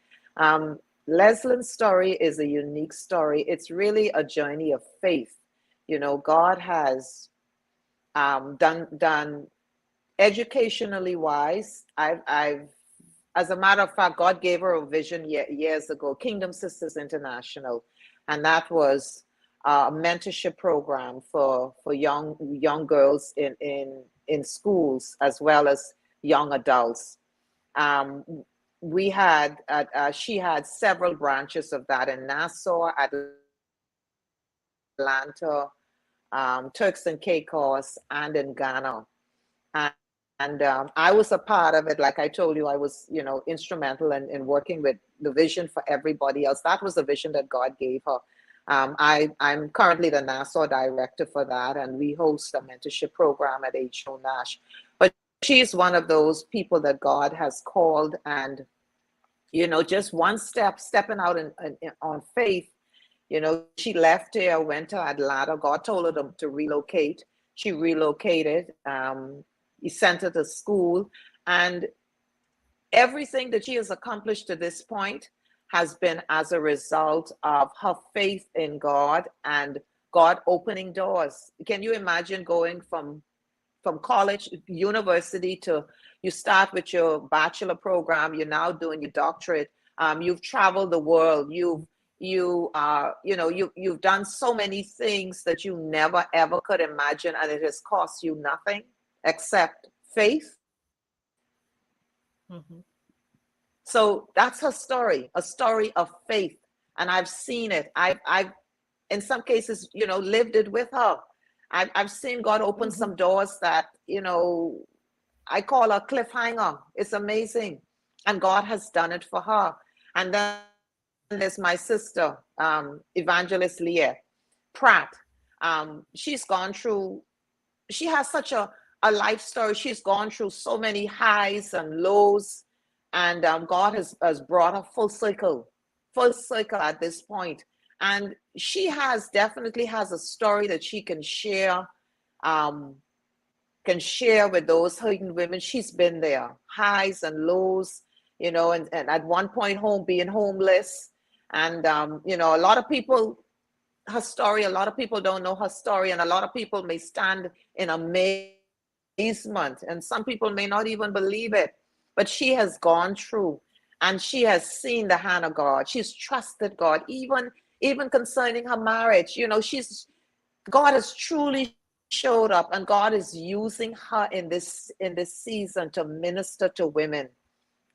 Leslyn's story is a unique story. It's really a journey of faith. You know, God has done educationally wise. I've as a matter of fact, God gave her a vision years ago, Kingdom Sisters International, and that was a mentorship program for young girls in schools as well as young adults. Um, we had she had several branches of that in Nassau, Atlanta, Turks and Caicos, and in Ghana. And I was a part of it. Like I told you, I was, instrumental in working with the vision for everybody else. That was the vision that God gave her. I'm currently the Nassau director for that, and we host a mentorship program at HO Nash. But she's one of those people that God has called, and just one stepping out on faith. She left here, went to Atlanta. God told her to relocate. She relocated. He sent her to school, and everything that she has accomplished to this point has been as a result of her faith in God and God opening doors. Can you imagine going from college, university, to you start with your bachelor program, you're now doing your doctorate. You've traveled the world. You've done so many things that you never ever could imagine, and it has cost you nothing except faith. Mhm. So that's her story, a story of faith. And I've seen it. I've in some cases, lived it with her. I've seen God open Mhm. some doors that, I call a cliffhanger. It's amazing. And God has done it for her. And then there's my sister, Evangelist Leah Pratt. She's gone through, she has such a life story. She's gone through so many highs and lows. And God has brought her full circle at this point. And she definitely has a story that she um, can share with those hurting women. She's been there, highs and lows, and at one point being homeless. And, a lot of people, her story, a lot of people don't know her story, and a lot of people may stand in amazement, and some people may not even believe it. But she has gone through, and she has seen the hand of God. She's trusted God, even concerning her marriage. God has truly showed up, and God is using her in this season to minister to women.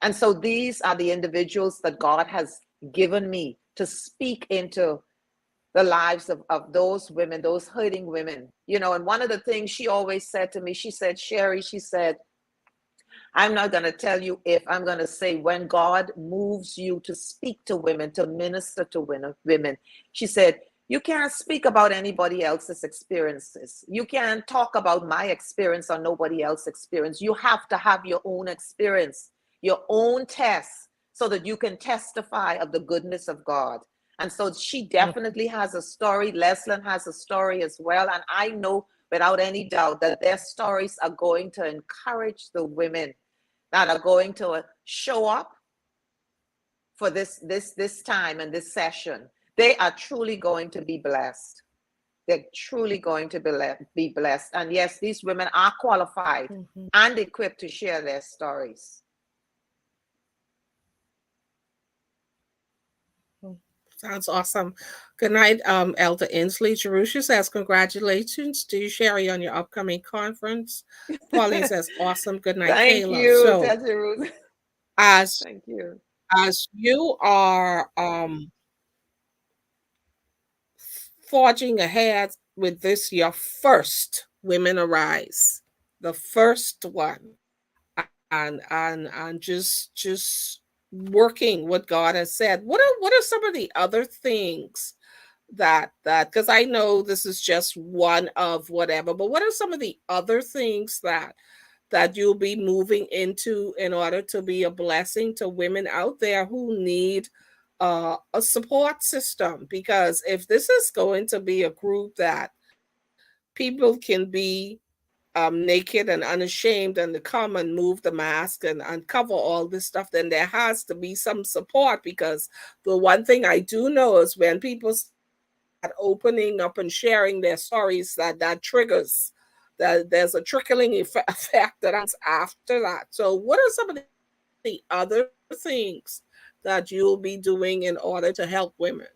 And so these are the individuals that God has given me to speak into the lives of those women, those hurting women. And one of the things she always said to me, she said, Sherry, she said, I'm not going to tell you if, I'm going to say when God moves you to speak to women, to minister to women. She said, you can't speak about anybody else's experiences. You can't talk about my experience or nobody else's experience. You have to have your own experience, your own test, so that you can testify of the goodness of God. And so she definitely has a story. Leslyn has a story as well. And I know without any doubt that their stories are going to encourage the women that are going to show up for this time and this session. They are truly going to be blessed. They're truly going to be blessed. And yes, these women are qualified and equipped to share their stories. Sounds awesome. Good night, Elder Inslee. Jerusha says, congratulations to you, Sherry, on your upcoming conference. Pauline says, awesome. Good night, Thank Kayla. you, So Tessa Ruth. as Thank you. as you are forging ahead with this, your first Women Arise, the first one, and just working what God has said. What are some of the other things that because I know this is just one of whatever, but what are some of the other things that you'll be moving into in order to be a blessing to women out there who need a support system? Because if this is going to be a group that people can be naked and unashamed and to come and move the mask and uncover all this stuff, then there has to be some support. Because the one thing I do know is when people start opening up and sharing their stories, that triggers that there's a trickling effect that happens after that. So what are some of the other things that you'll be doing in order to help women?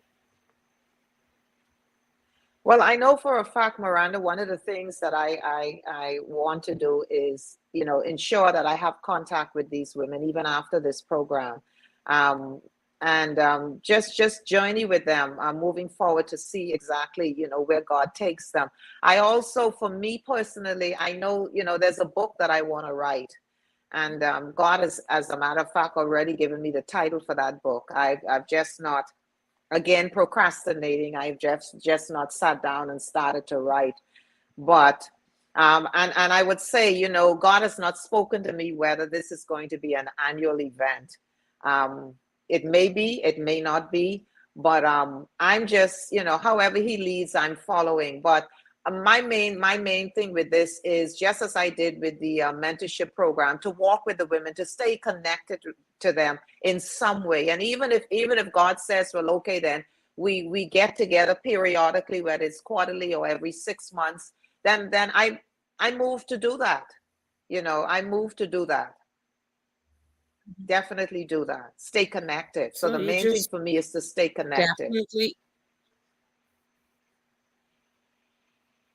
Well, I know for a fact, Miranda, one of the things that I want to do is, ensure that I have contact with these women even after this program, um, and just journey with them, moving forward to see exactly, where God takes them. I also, for me personally, I know, there's a book that I want to write. And God has, as a matter of fact, already given me the title for that book. I've just not, again, procrastinating. I've just not sat down and started to write. But and I would say, God has not spoken to me whether this is going to be an annual event. um, it may be, it may not be, but I'm just, however he leads, I'm following. But my main thing with this is, just as I did with the mentorship program, to walk with the women, to stay connected to them in some way. And even if God says, well, okay, then we get together periodically, whether it's quarterly or every 6 months, then I move to do that. I move to do that. Definitely do that. Stay connected. So So the you main thing just for me is to stay connected. definitely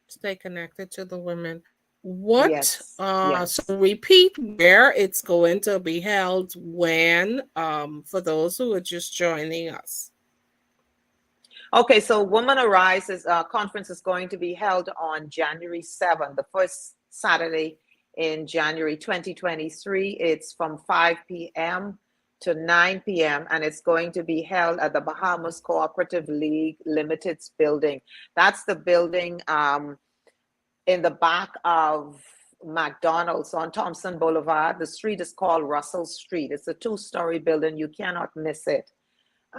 stay connected to the women. What Yes, so yes. repeat where it's going to be held, when, for those who are just joining us. Okay, so Woman Arises conference is going to be held on January 7th, the first Saturday in January 2023. It's from 5 p.m. to 9 p.m. and it's going to be held at the Bahamas Cooperative League Limited's building. That's the building in the back of McDonald's on Thompson Boulevard. The street is called Russell Street. It's a two-story building. You cannot miss it.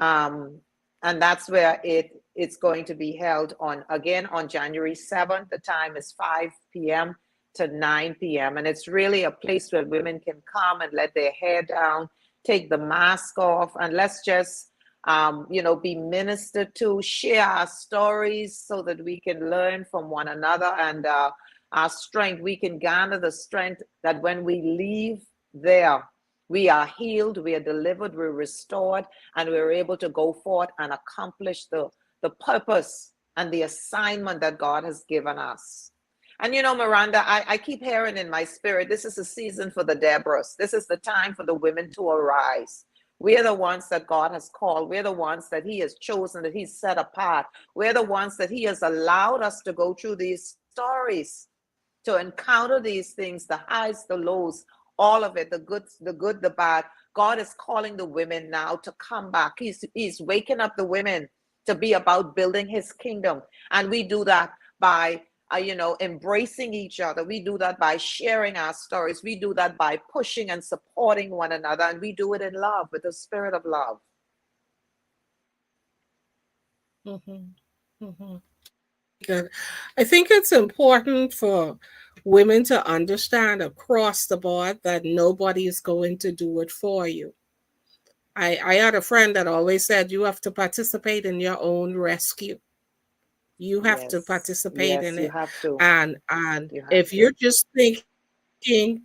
Um, and that's where it's going to be held on January 7th. The time is 5 p.m. to 9 p.m. And it's really a place where women can come and let their hair down, take the mask off, and let's just be ministered to, share our stories so that we can learn from one another, and our strength, we can garner the strength that when we leave there, we are healed, we are delivered, we're restored, and we're able to go forth and accomplish the purpose and the assignment that God has given us. And Miranda, I keep hearing in my spirit, this is a season for the Deborahs. This is the time for the women to arise. We're the ones that God has called. We're the ones that He has chosen, that He's set apart. We're the ones that He has allowed us to go through these stories, to encounter these things, the highs, the lows, all of it, the good, the bad. God is calling the women now to come back. He's waking up the women to be about building His kingdom. And we do that by embracing each other. We do that by sharing our stories. We do that by pushing and supporting one another. And we do it in love, with the spirit of love. Mhm. Mhm. Good. I think it's important for women to understand across the board that nobody is going to do it for you. I had a friend that always said you have to participate in your own rescue. You have to Yes. participate Yes, in you it. have to. And You have if you're to. just thinking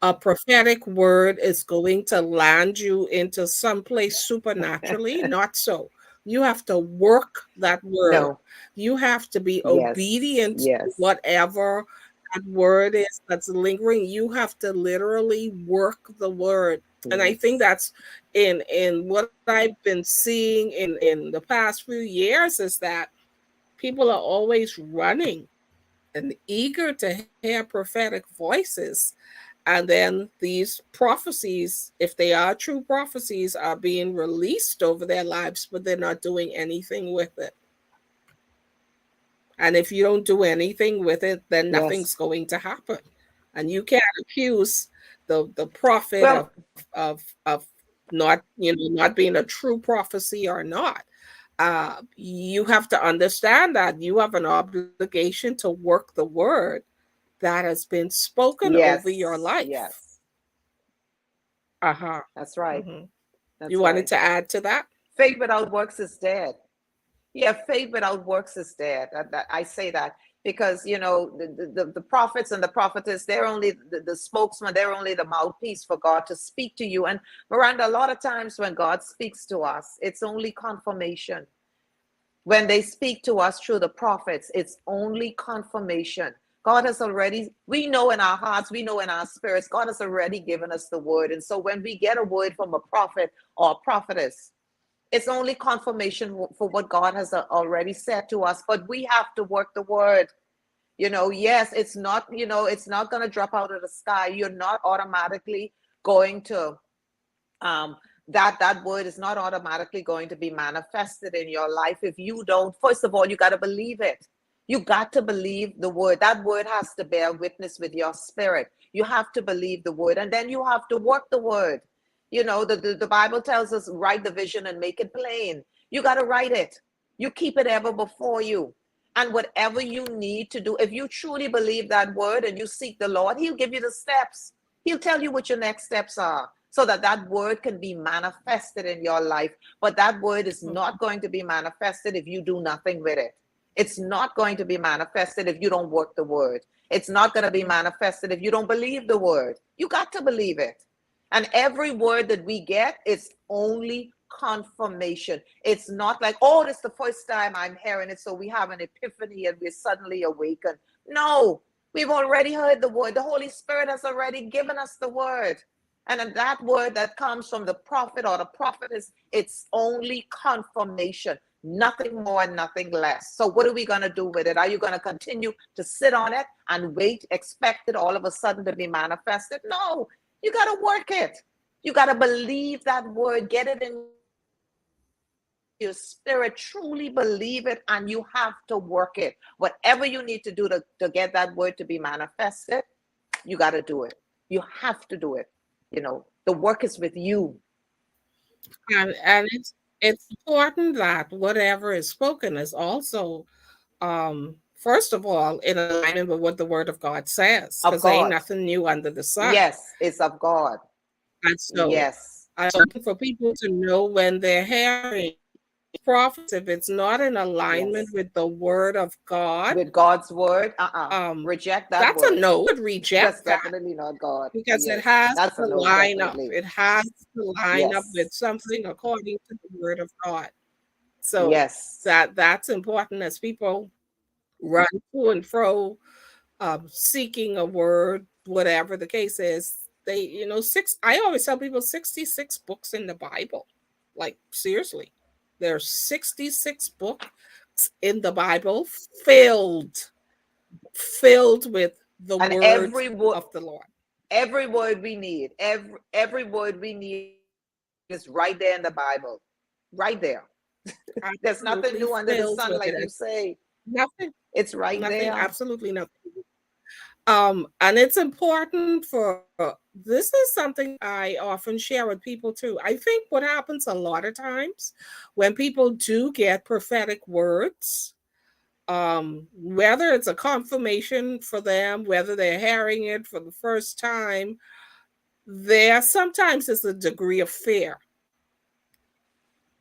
a prophetic word is going to land you into someplace supernaturally, not so. You have to work that word. No. You have to be Yes. obedient to Yes. whatever that word is that's lingering. You have to literally work the word. And I think Yes. that's in what I've been seeing in the past few years is that people are always running and eager to hear prophetic voices. And then these prophecies, if they are true prophecies, are being released over their lives, but they're not doing anything with it. And if you don't do anything with it, then Yes. nothing's going to happen. And you can't accuse the prophet Well, of not not being a true prophecy or not. You have to understand that you have an obligation to work the word that has been spoken over your yes. life. Yes. Uh-huh. That's right. Hmm. You That's wanted right. to add to that? Faith without works is dead. Yeah, faith without works is dead. I say that because the prophets and the prophetess, they're only the spokesman, they're only the mouthpiece for God to speak to you. And Miranda, a lot of times when God speaks to us, it's only confirmation. When they speak to us through the prophets, it's only confirmation. God has already, we know in our hearts, we know in our spirits, God has already given us the word. And so when we get a word from a prophet or a prophetess, it's only confirmation for what God has already said to us, but we have to work the word. Yes, it's not going to drop out of the sky. You're not automatically going to um that word is not automatically going to be manifested in your life if you don't. First of all, you got to believe it. You got to believe the word. That word has to bear witness with your spirit. You have to believe the word, and then you have to work the word. The Bible tells us, write the vision and make it plain. You got to write it. You keep it ever before you. And whatever you need to do, if you truly believe that word and you seek the Lord, He'll give you the steps. He'll tell you what your next steps are so that that word can be manifested in your life. But that word is not going to be manifested if you do nothing with it. It's not going to be manifested if you don't work the word. It's not going to be manifested if you don't believe the word. You got to believe it. And every word that we get is only confirmation. It's not like, oh, this is the first time I'm hearing it, so we have an epiphany and we're suddenly awakened. No, we've already heard the word. The Holy Spirit has already given us the word. And then that word that comes from the prophet or the prophetess, it's only confirmation, nothing more and nothing less. So what are we going to do with it? Are you going to continue to sit on it and wait, expect it all of a sudden to be manifested? No, you got to work it. You got to believe that word, get it in your spirit, truly believe it, and you have to work it. Whatever you need to do to get that word to be manifested, you got to do it. You have to do it. The work is with you. And it's important that whatever is spoken is also first of all in alignment with what the word of God says, Of because there ain't God. nothing new under the sun. Yes, it's of God. And so Yes. for people to know when they're hearing prophets, if it's not in alignment Yes. with the word of God, With God's word, um, reject that that's a word. no. Would reject That's that definitely not God. because it Yes, has that's a to no, line up. definitely. It has to line up Yes. with something according to the word of God. So Yes. that's important as people run to and fro, seeking a word, whatever the case is. They, I always tell people 66 books in the Bible. Like, seriously. There's 66 books in the Bible filled with the And words of the Lord. every word we need, every word we need is right there in the Bible. Right there. There's nothing new under the Absolutely sun, like you filled with say. it. Nothing, It's right there. nothing, absolutely nothing. And it's important for this is something I often share with people too. I think what happens a lot of times when people do get prophetic words, whether it's a confirmation for them, whether they're hearing it for the first time, there sometimes is a degree of fear.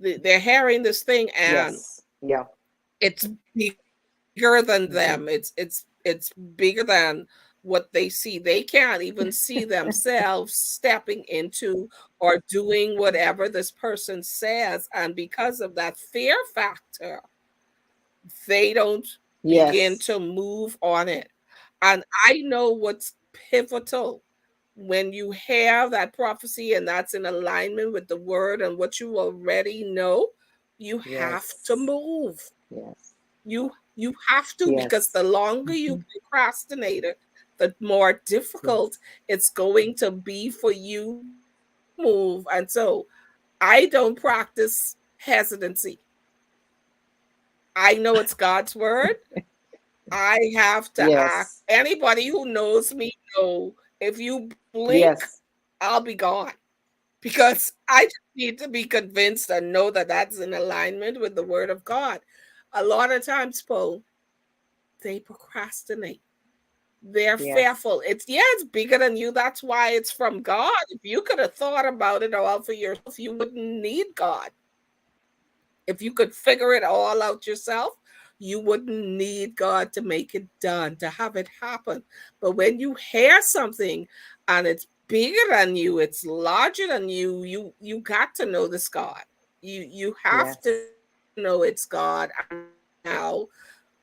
They're hearing this thing and Yes. Yeah. it's bigger than them. Hmm. It's bigger than what they see. They can't even see themselves stepping into or doing whatever this person says. And because of that fear factor, they don't begin Yes. to move on it. And I know what's pivotal when you have that prophecy and that's in alignment with the word and what you already know, you have to Yes. move. Yes. You have to, because the Yes. longer you Hmm. procrastinate it, the more difficult Yes. it's going to be for you to move. And so I don't practice hesitancy. I know it's God's word. I have to act. Yes. Anybody who knows me know if you blink, Yes. I'll be gone, because I just need to be convinced and know that that's in alignment with the word of God. A lot of times, Paul, they procrastinate. They're Yes. fearful. It's bigger than you. That's why it's from God. If you could have thought about it all for yourself, you wouldn't need God. If you could figure it all out yourself, you wouldn't need God to make it done, to have it happen. But when you hear something and it's bigger than you, it's larger than you got to know this God. You have to Yes. know it's God. And now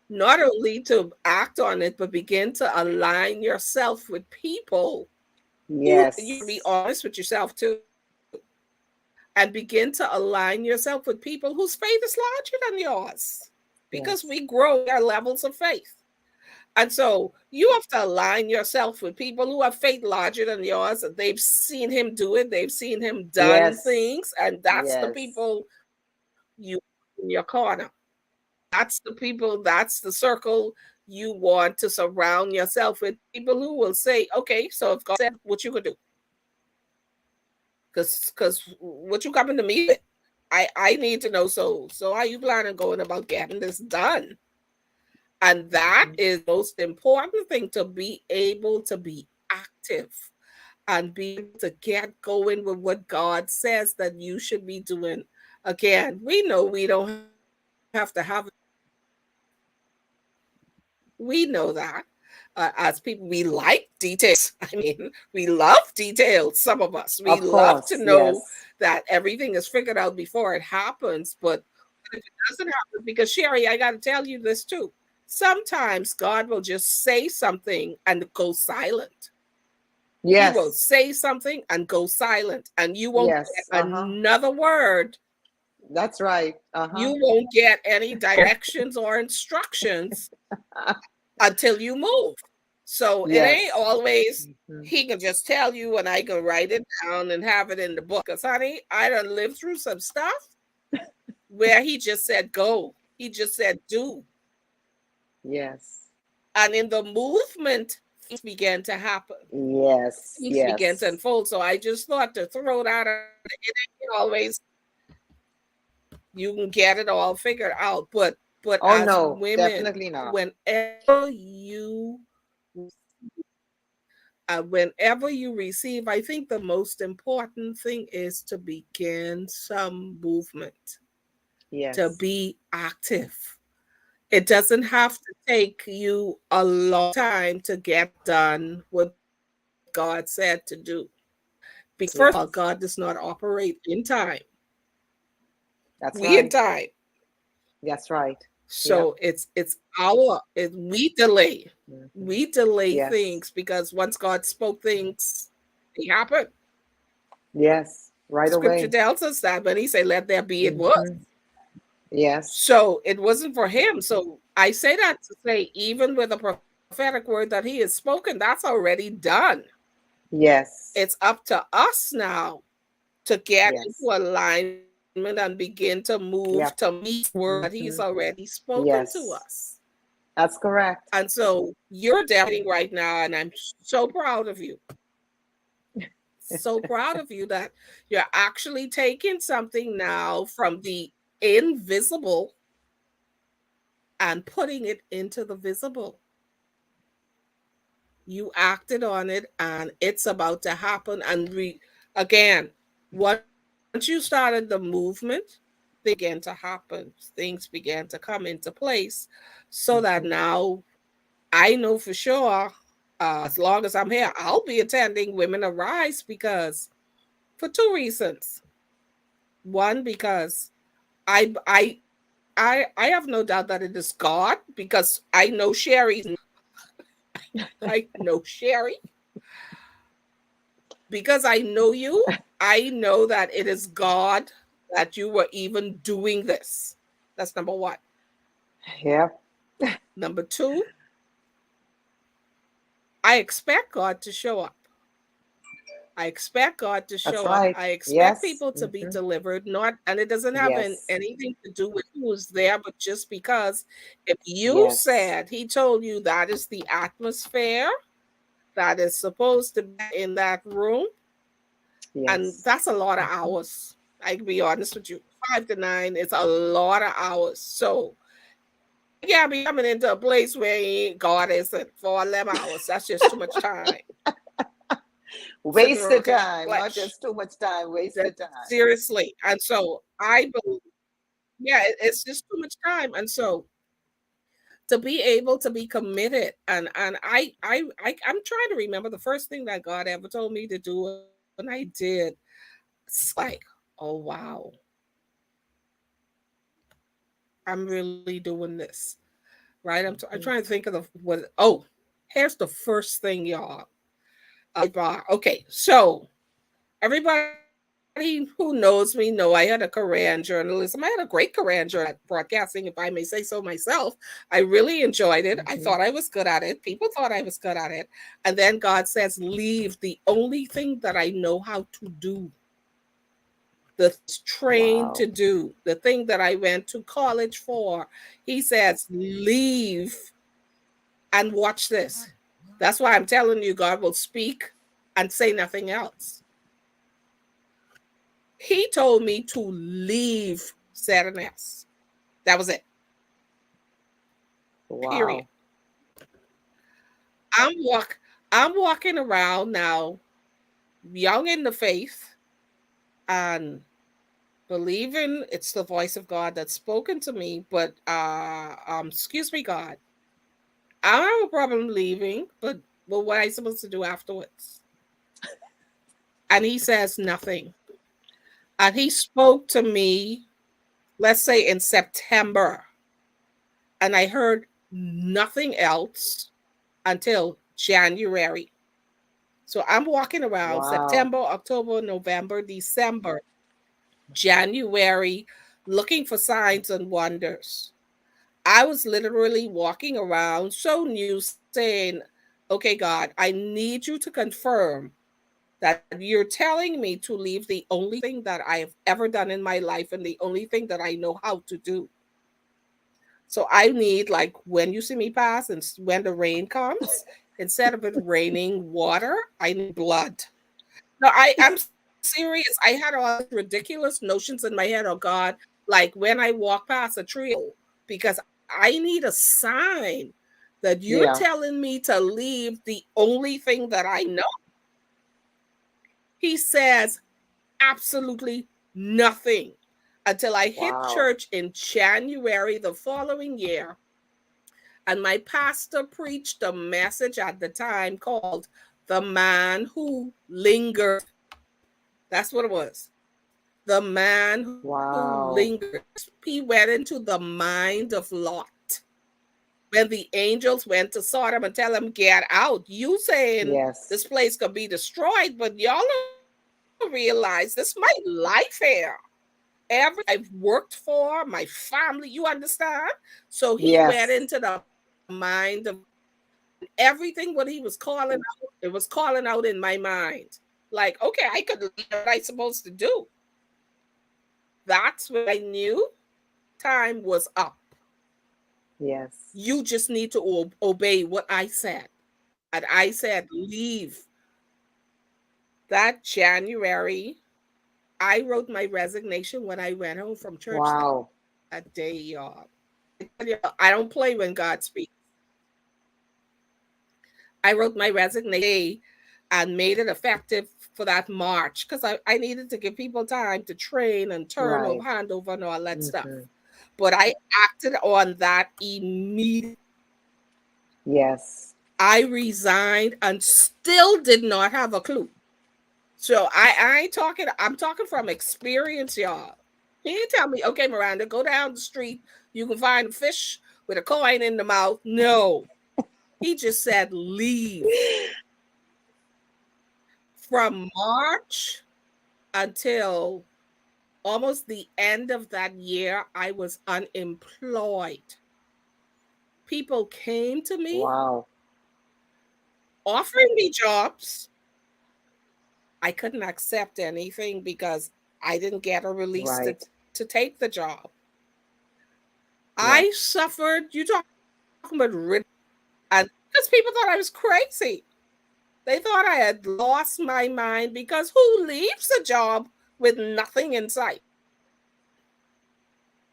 not only to act on it, but begin to align yourself with people who you got to be Yes. honest with yourself too, and begin to align yourself with people whose faith is larger than yours, because we Yes. grow in our levels of faith. And so you have to align yourself with people who have faith larger than yours. They've seen him do it, they've seen him done Yes. things, and that's the Yes. people you in your corner. That's the people, that's the circle you want to surround yourself with. People who will say, okay, so if God said, what you could do? Because what you coming to me with? I need to know. So how you planning on going about getting this done? And that Hmm. is the most important thing, to be able to be active and be able to get going with what God says that you should be doing. Again, we know we don't have to have we know that. As people, we like details. I mean, we love details. Some of us, we Of love to course. know Yes. that everything is figured out before it happens. But if it doesn't happen, because Sherry, I got to tell you this too. Sometimes God will just say something and go silent. He will Yes. say something and go silent, and you won't get Yes. Uh-huh. another word. That's right. You Uh-huh. won't get any directions or instructions until you move. So it ain't Yes. always Hmm. he can just tell you and I can write it down and have it in the book. Because, honey, I done lived through some stuff where he just said go. He just said do. Yes. And in the movement, things began to happen. Yes. Things began to Yes. unfold. So I just thought to throw that out. It ain't always you can get it all figured out. But Oh as no, women, definitely not. whenever you receive, I think the most important thing is to begin some movement, to Yes. be active. It doesn't have to take you a long time to get done what God said to do. Because, first of all, God Yes. does not operate in time, That's we in right. time. That's right. Yep. So we delay. Hmm. We delay Yes. things because once God spoke things, They happen. Yes. Right Scripture away. tells us that when he said, "Let there be," it was. Hmm. Yes. So it wasn't for him. So I say that to say, even with a prophetic word that he has spoken, that's already done. Yes. It's up to us now to get into Yes. alignment and begin to move to Yep. meet the word that he's Hmm. already spoken to Yes. us. That's correct. And so you're demonstrating right now, and I'm so proud of you. So proud of you that you're actually taking something now from the invisible and putting it into the visible. You acted on it, and it's about to happen. And again, once you started the movement, things began to happen, things began to come into place, so that Hmm. now I know for sure, as long as I'm here, I'll be attending Women Arise, because for two reasons. One, because I have no doubt that it is God, because I know Sherry's. I know Sherry, because I know you. I know that it is God that you were even doing this. That's number one. Yep. Number two, I expect God to show up. I expect God to That's show up. right. I expect Yes. people to be Hmm. delivered, not, and it doesn't have Yes. anything to do with who's there, but just because if you Yes. said He told you that is the atmosphere that is supposed to be in that room, and Yes. that's a lot of Hmm. hours. I can be honest with you. 5 to 9 is a lot of hours. So I can't be coming into a place where God isn't for 11 hours. That's just too much time. Sitting Wasted around time. Not flesh. just too much time. That Wasted time. seriously. And so I believe, yeah, it's just too much time. And so to be able to be committed, and I'm trying to remember the first thing that God ever told me to do, and I did. It's like, oh wow, I'm really doing this. Right? I'm trying to think of the what. Oh, here's the first thing, y'all. Okay, so everybody who knows me know I had a career in journalism. I had a great career in broadcasting, if I may say so myself. I really enjoyed it. I thought I Hmm. was good at it. People thought I was good at it. And then God says, leave the only thing that I know how to do, the thing I was trained to Wow. do, the thing that I went to college for. He says, leave and watch this. That's why I'm telling you, God will speak and say nothing else. He told me to leave ZNS. That was it. Period. Wow. I'm walk I'm walking around now, young in the faith, and believing it's the voice of God that's spoken to me. But excuse me, God, I don't have a problem leaving, but what am I supposed to do afterwards? And he says nothing. And he spoke to me, let's say in September, and I heard nothing else until January. So I'm walking around Wow. September, October, November, December, January, looking for signs and wonders. I was literally walking around so new, saying, okay, God, I need you to confirm that you're telling me to leave the only thing that I have ever done in my life and the only thing that I know how to do. So I need, like, when you see me pass and when the rain comes, instead of it raining water, I need blood. No, I'm serious. I had all these ridiculous notions in my head. Oh God, like when I walk past a tree, because I need a sign that you're Yeah. telling me to leave the only thing that I know. He says absolutely nothing until I hit Wow. church in January the following year. And my pastor preached a message at the time called The Man Who Lingered. That's what it was. The man who Wow. lingered. He went into the mind of Lot. when the angels went to Sodom and tell them, get out. You saying Yes. this place could be destroyed, but y'all don't realize this my life here. Everything I've worked for, my family, you understand? So he went Yes. into the mind of God. Everything what he was calling out, it was calling out in my mind. Like, okay, I could leave. What I supposed to do? That's when I knew time was up. Yes. You just need to obey what I said. And I said, leave. That January, I wrote my resignation when I went home from church that Wow. day, y'all. I tell you, I don't play when God speaks. I wrote my resignation and made it effective for that March because I needed to give people time to train and turn over, Right. hand over, and all that stuff. Mm-hmm. But I acted on that immediately. Yes. I resigned and still did not have a clue. So I ain't talking, I'm talking from experience, y'all. He didn't tell me, okay, Miranda, go down the street. You can find a fish with a coin in the mouth. No. He just said, leave. From March until almost the end of that year, I was unemployed. People came to me Wow. offering me jobs. I couldn't accept anything because I didn't get a release Right. to take the job. Yes. I suffered, you talking about ridicule. And because people thought I was crazy. They thought I had lost my mind because who leaves a job with nothing in sight?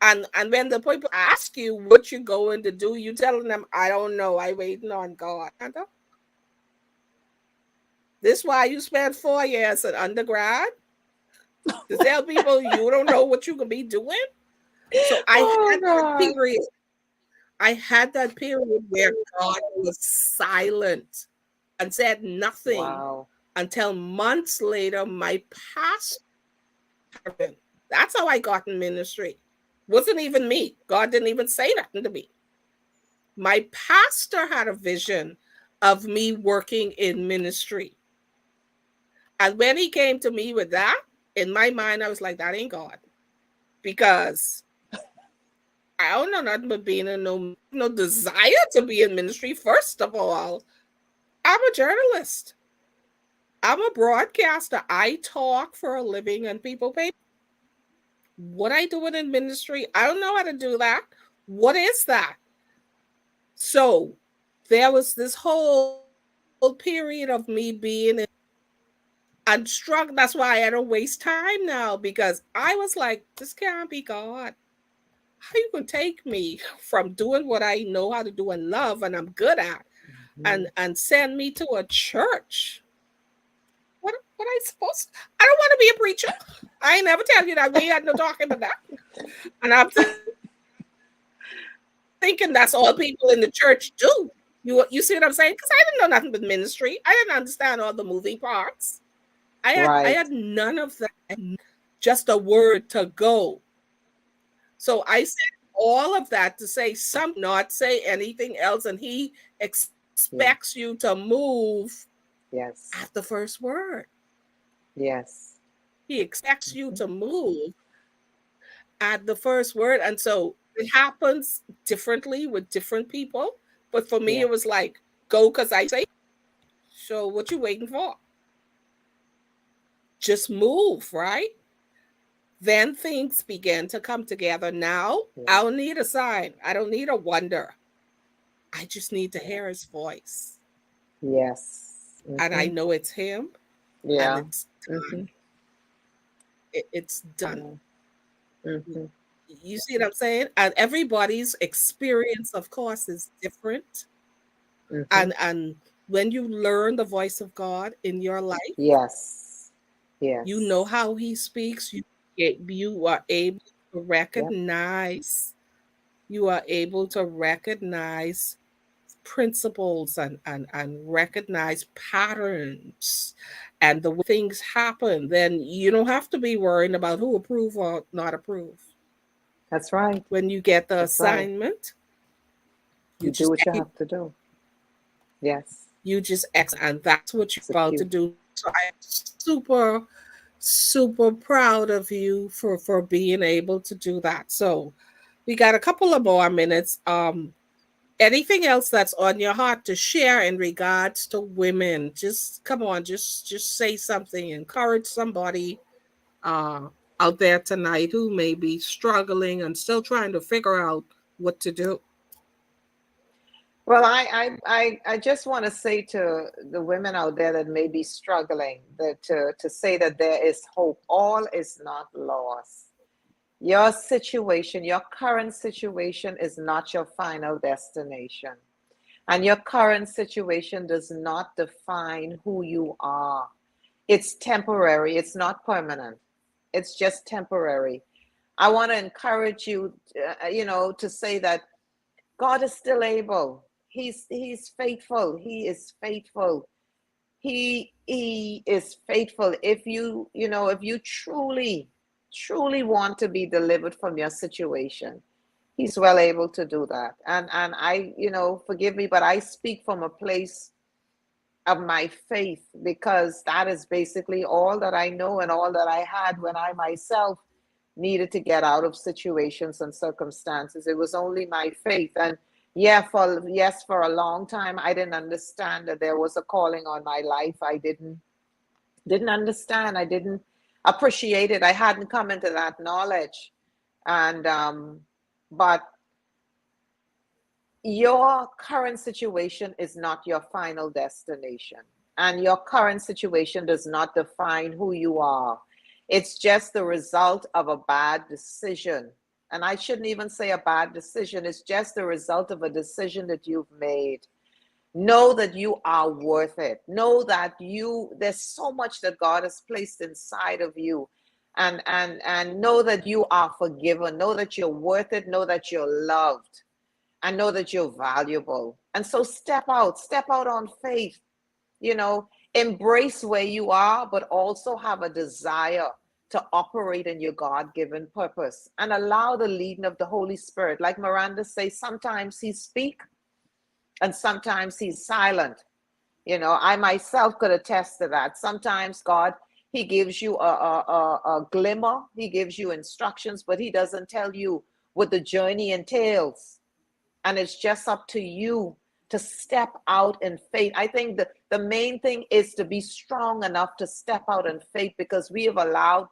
And when the people ask you what you're going to do, you telling them, I don't know, I waiting on God. This why you spent 4 years at undergrad to tell people you don't know what you can be doing. So I Oh had that God. period. I had that period where God was silent and said nothing Wow. until months later, my pastor. That's how I got in ministry. Wasn't even me. God didn't even say nothing to me. My pastor had a vision of me working in ministry. And when he came to me with that, in my mind, I was like, that ain't God. Because I don't know nothing but being in no desire to be in ministry. First of all, I'm a journalist. I'm a broadcaster. I talk for a living and people pay. What I do in ministry, I don't know how to do that. What is that? So there was this whole period of me being in and struck. That's why I don't waste time now because I was like, this can't be God. How you gonna take me from doing what I know how to do and love and I'm good at Mhm. and send me to a church? What I supposed? I don't want to be a preacher. I ain't never tell you that. We had no talking about that. And I'm thinking that's all people in the church do. You see what I'm saying? Because I didn't know nothing but ministry. I didn't understand all the moving parts. I had none of that. Right. Just a word to go. So I said all of that to say something, not say anything else. And he expects Yeah. you to move at Yes. the first word. Yes. He expects you Mhm. to move at the first word. And so it happens differently with different people. But for me, Yeah. it was like, go because I say, so what you waiting for? Just move, right? Then things began to come together. Now Yeah. I don't need a sign. I don't need a wonder. I just need to hear his voice. Yes. And I Hmm. know it's him and Yeah. it's Hmm. done. It's done. Yeah. Hmm. You see what I'm saying? And everybody's experience, of course, is different. Hmm. And when you learn the voice of God in your life, Yes. you know Yes. how he speaks. You are able to Yep. recognize you are able to recognize principles and recognize patterns and the way things happen, then you don't have to be worrying about who approve or not approve. That's right. When you get the That's right. assignment, You You do just what you have to do. Yes. you just and that's what you're about to Execute. do. So I'm super, super proud of you for being able to do that. So we got a couple of more minutes. Anything else that's on your heart to share in regards to women? Just come on, just say something, encourage somebody uh out there tonight who may be struggling and still trying to figure out what to do. Well, I just want to say to the women out there that may be struggling that to say that there is hope. All is not lost. Your situation, your current situation is not your final destination. And your current situation does not define who you are. It's temporary, it's not permanent. It's just temporary. I want to encourage you, to say that God is still able. He's faithful. He is faithful. He is faithful. If you truly want to be delivered from your situation, he's well able to do that. And I, forgive me, but I speak from a place of my faith because that is basically all that I know and all that I had when I myself needed to get out of situations and circumstances. It was only my faith. And for a long time I didn't understand that there was a calling on my life. I didn't understand. I didn't appreciate it. I hadn't come into that knowledge. And but your current situation is not your final destination, and your current situation does not define who you are. It's just the result of a bad decision. And I shouldn't even say a bad decision, it's just the result of a decision that you've made. Know that you are worth it. Know that there's so much that God has placed inside of you. And know that you are forgiven. Know that you're worth it. Know that you're loved, and know that you're valuable. And so step out on faith, embrace where you are, but also have a desire to operate in your God-given purpose and allow the leading of the Holy Spirit. Like Miranda says, sometimes he speaks and sometimes he's silent. I myself could attest to that. Sometimes God, he gives you a glimmer, he gives you instructions, but he doesn't tell you what the journey entails. And it's just up to you to step out in faith. I think the main thing is to be strong enough to step out in faith, because we have allowed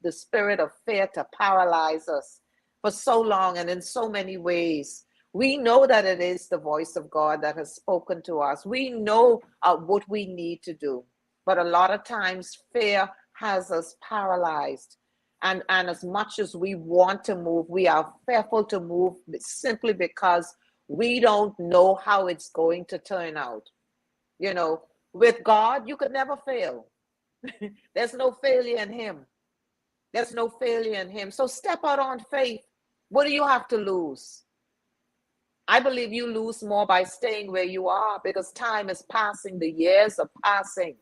the spirit of fear to paralyze us for so long and in so many ways. We know that it is the voice of God that has spoken to us. We know what we need to do. But a lot of times fear has us paralyzed. And as much as we want to move, we are fearful to move simply because we don't know how it's going to turn out. With God, you could never fail. There's no failure in him. There's no failure in him. So step out on faith. What do you have to lose? I believe you lose more by staying where you are, because time is passing, the years are passing.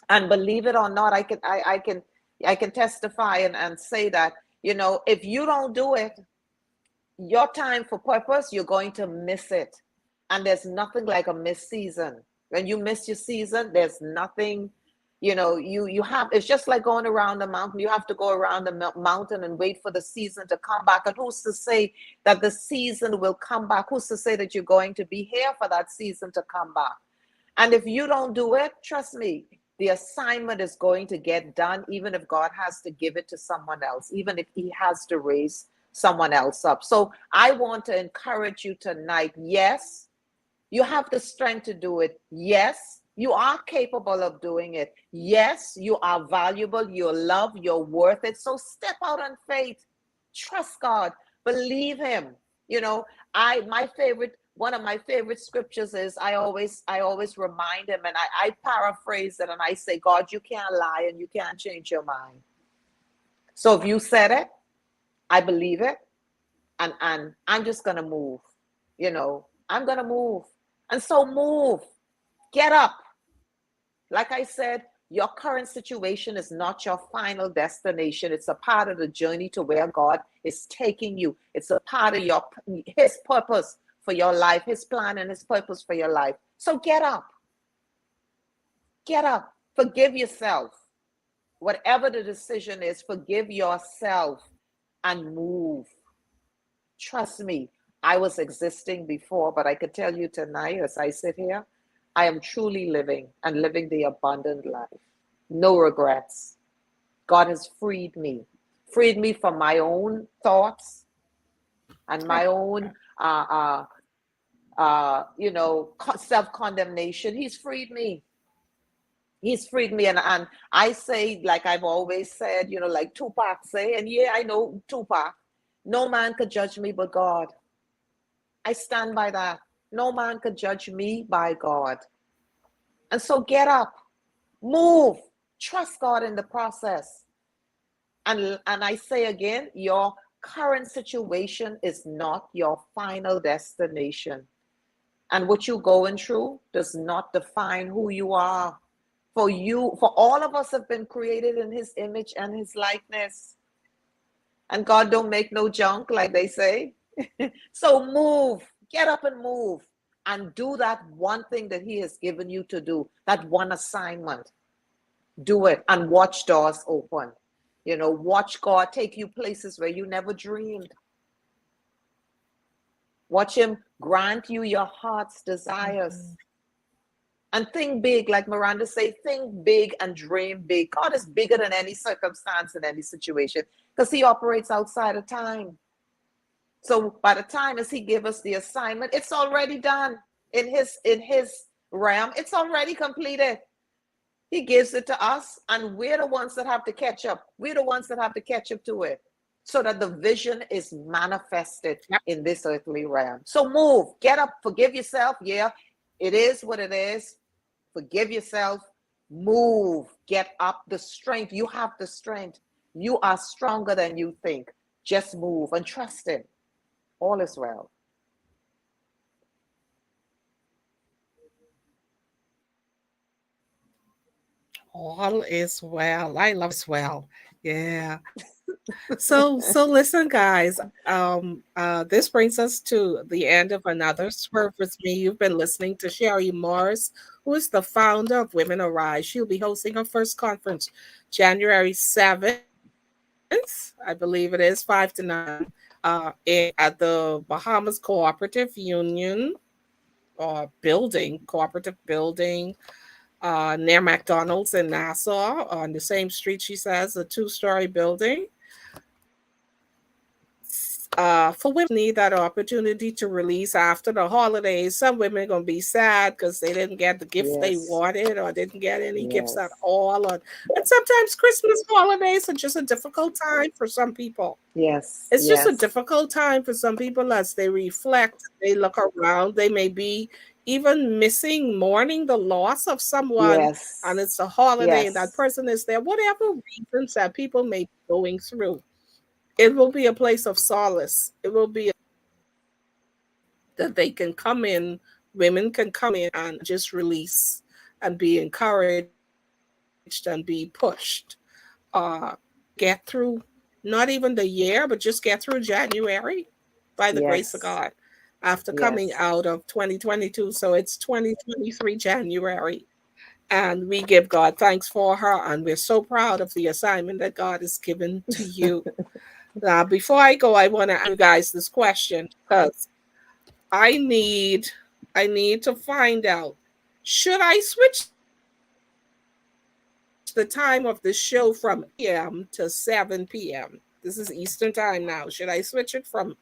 And believe it or not, I can testify and say that, if you don't do it, your time for purpose, you're going to miss it. And there's nothing like a missed season. When you miss your season, there's nothing, you have, it's just like going around the mountain. You have to go around the mountain and wait for the season to come back. And who's to say that the season will come back? Who's to say that you're going to be here for that season to come back? And if you don't do it, trust me, the assignment is going to get done, even if God has to give it to someone else, even if he has to raise someone else up. So I want to encourage you tonight. Yes, you have the strength to do it. Yes, you are capable of doing it. Yes, you are valuable. You're loved. You're worth it. So step out on faith. Trust God. Believe him. One of my favorite scriptures is I always remind him, and I paraphrase it, and I say, God, you can't lie and you can't change your mind. So if you said it, I believe it, and I'm just gonna move. I'm gonna move. And so move. Get up. Like I said, your current situation is not your final destination. It's a part of the journey to where God is taking you. It's a part of his purpose for your life, his plan and his purpose for your life. So get up. Get up. Forgive yourself. Whatever the decision is, forgive yourself and move. Trust me, I was existing before, but I could tell you tonight, as I sit here, I am truly living and living the abundant life. No regrets. God has freed me from my own thoughts and my own, self condemnation. He's freed me. He's freed me. And I say, like I've always said, like Tupac say, and yeah, I know Tupac, no man could judge me but God. I stand by that. No man could judge me by God. And so get up, move, trust God in the process. And I say again, your current situation is not your final destination. And what you're going through does not define who you are. For all of us have been created in his image and his likeness. And God don't make no junk, like they say. So move, get up and move, and do that one thing that he has given you to do, that one assignment. Do it and watch doors open. Watch God take you places where you never dreamed. Watch him grant you your heart's desires. Mm-hmm. And think big, like Miranda say, think big and dream big. God is bigger than any circumstance and any situation because he operates outside of time. So by the time as he give us the assignment, it's already done in his realm. It's already completed. He gives it to us, and we're the ones that have to catch up. We're the ones that have to catch up to it so that the vision is manifested in this earthly realm. So move, get up, forgive yourself. Yeah, it is what it is. Forgive yourself, move, get up. The strength, you have the strength. You are stronger than you think. Just move and trust him. All is well. All is well. I love as well. Yeah. So listen, guys. This brings us to the end of another Swerve with me. You've been listening to Sherry Morris, who is the founder of Women Arise. She'll be hosting her first conference January 7th, I believe it is, 5 to 9, at the Bahamas Cooperative Union or building, cooperative building, near McDonald's in Nassau on the same street, she says, a 2-story building. For women need that opportunity to release after the holidays. Some women are going to be sad because they didn't get the gift they wanted or didn't get any gifts at all. And sometimes Christmas holidays are just a difficult time for some people. Yes. It's just a difficult time for some people as they reflect, they look around, they may be even mourning the loss of someone, and it's a holiday and that person is there, whatever reasons that people may be going through. It will be a place of solace. It will be that they can come in, women can come in and just release and be encouraged and be pushed to get through not even the year, but just get through January by the grace of God after coming out of 2022. So it's 2023 January. And we give God thanks for her. And we're so proud of the assignment that God has given to you. Now, before I go, I want to ask you guys this question because I need to find out, should I switch the time of the show from 8 p.m. to 7 p.m.? This is Eastern time now. Should I switch it from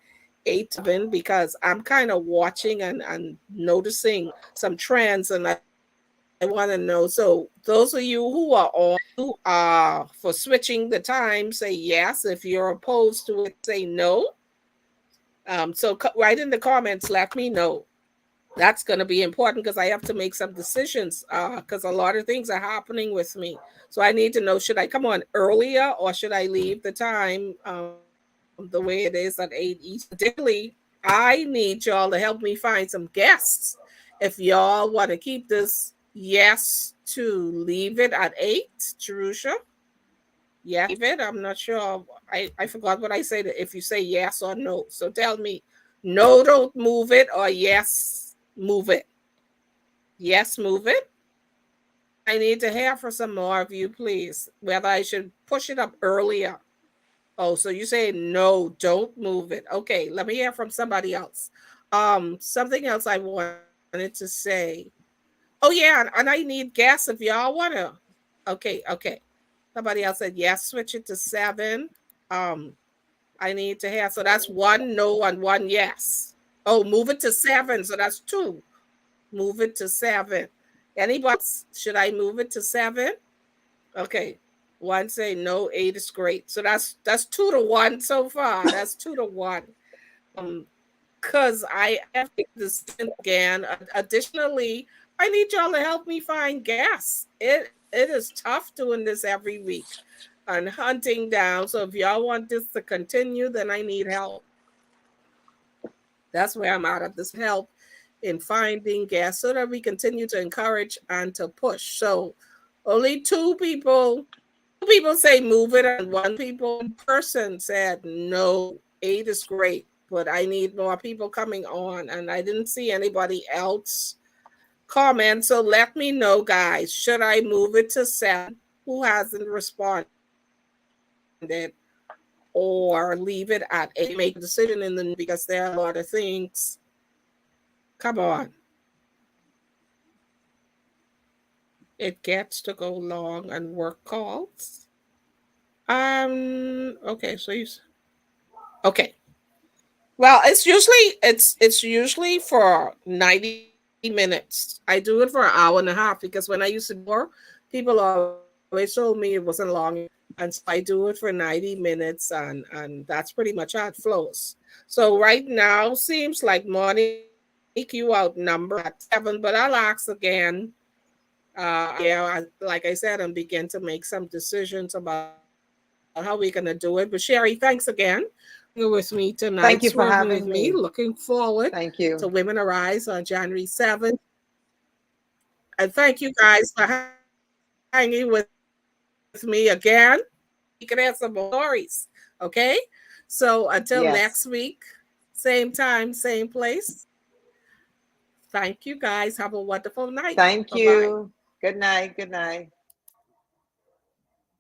8 to 7? Because I'm kind of watching and noticing some trends, and I want to know. So those of you who are on, for switching the time, say yes. If you're opposed to it, say no. So write in the comments, let me know. That's going to be important because I have to make some decisions because a lot of things are happening with me. So I need to know, should I come on earlier or should I leave the time the way it is at 8 Eastern? Additionally, I need y'all to help me find some guests. If y'all want to keep this yes to leave it at 8, Jerusha. Yes, leave it. I'm not sure. I forgot what I said if you say yes or no. So tell me, No, don't move it, or yes, move it. Yes, move it. I need to hear from some more of you, please. Whether I should push it up earlier. Oh, so you say no, don't move it. Okay, let me hear from somebody else. Something else I wanted to say. Oh yeah, and I need guests if y'all wanna. Okay. Somebody else said yes, switch it to 7. Um, I need to have, so that's one no and one yes. Oh, move it to 7. So that's two. Move it to 7. Anybody else? Should I move it to 7? Okay. One say no, 8 is great. So that's 2-1 so far. That's 2-1. Um, because I have to make the decision again. Additionally, I need y'all to help me find guests. It is tough doing this every week and hunting down. So if y'all want this to continue, then I need help. That's where I'm at this help in finding guests so that we continue to encourage and to push. So only two people say move it, and one person said no. 8 is great, but I need more people coming on, and I didn't see anybody else comment. So let me know, guys. Should I move it to 7? Who hasn't responded? Or leave it at 8? Make a decision in the because there are a lot of things. Come on. It gets to go long and work calls. Okay, so you okay. Well, it's usually for 90 minutes. I do it for an hour and a half because when I used to do more, people always told me it wasn't long enough. And so I do it for 90 minutes, and that's pretty much how it flows. So right now seems like Monique, you outnumber at 7, but I'll ask again. Like I said, and begin to make some decisions about how we're gonna do it. But Sherry, thanks again for being with me tonight, Thank swerving you with for me. having Looking me. forward to Thank Women you. Arise on January 7th. And thank you guys for hanging with me again. We can have some more stories. Okay? So until next week, Yes. same time, same place. Thank you guys. Have a wonderful night. Bye Thank bye. you. Good night. Good night.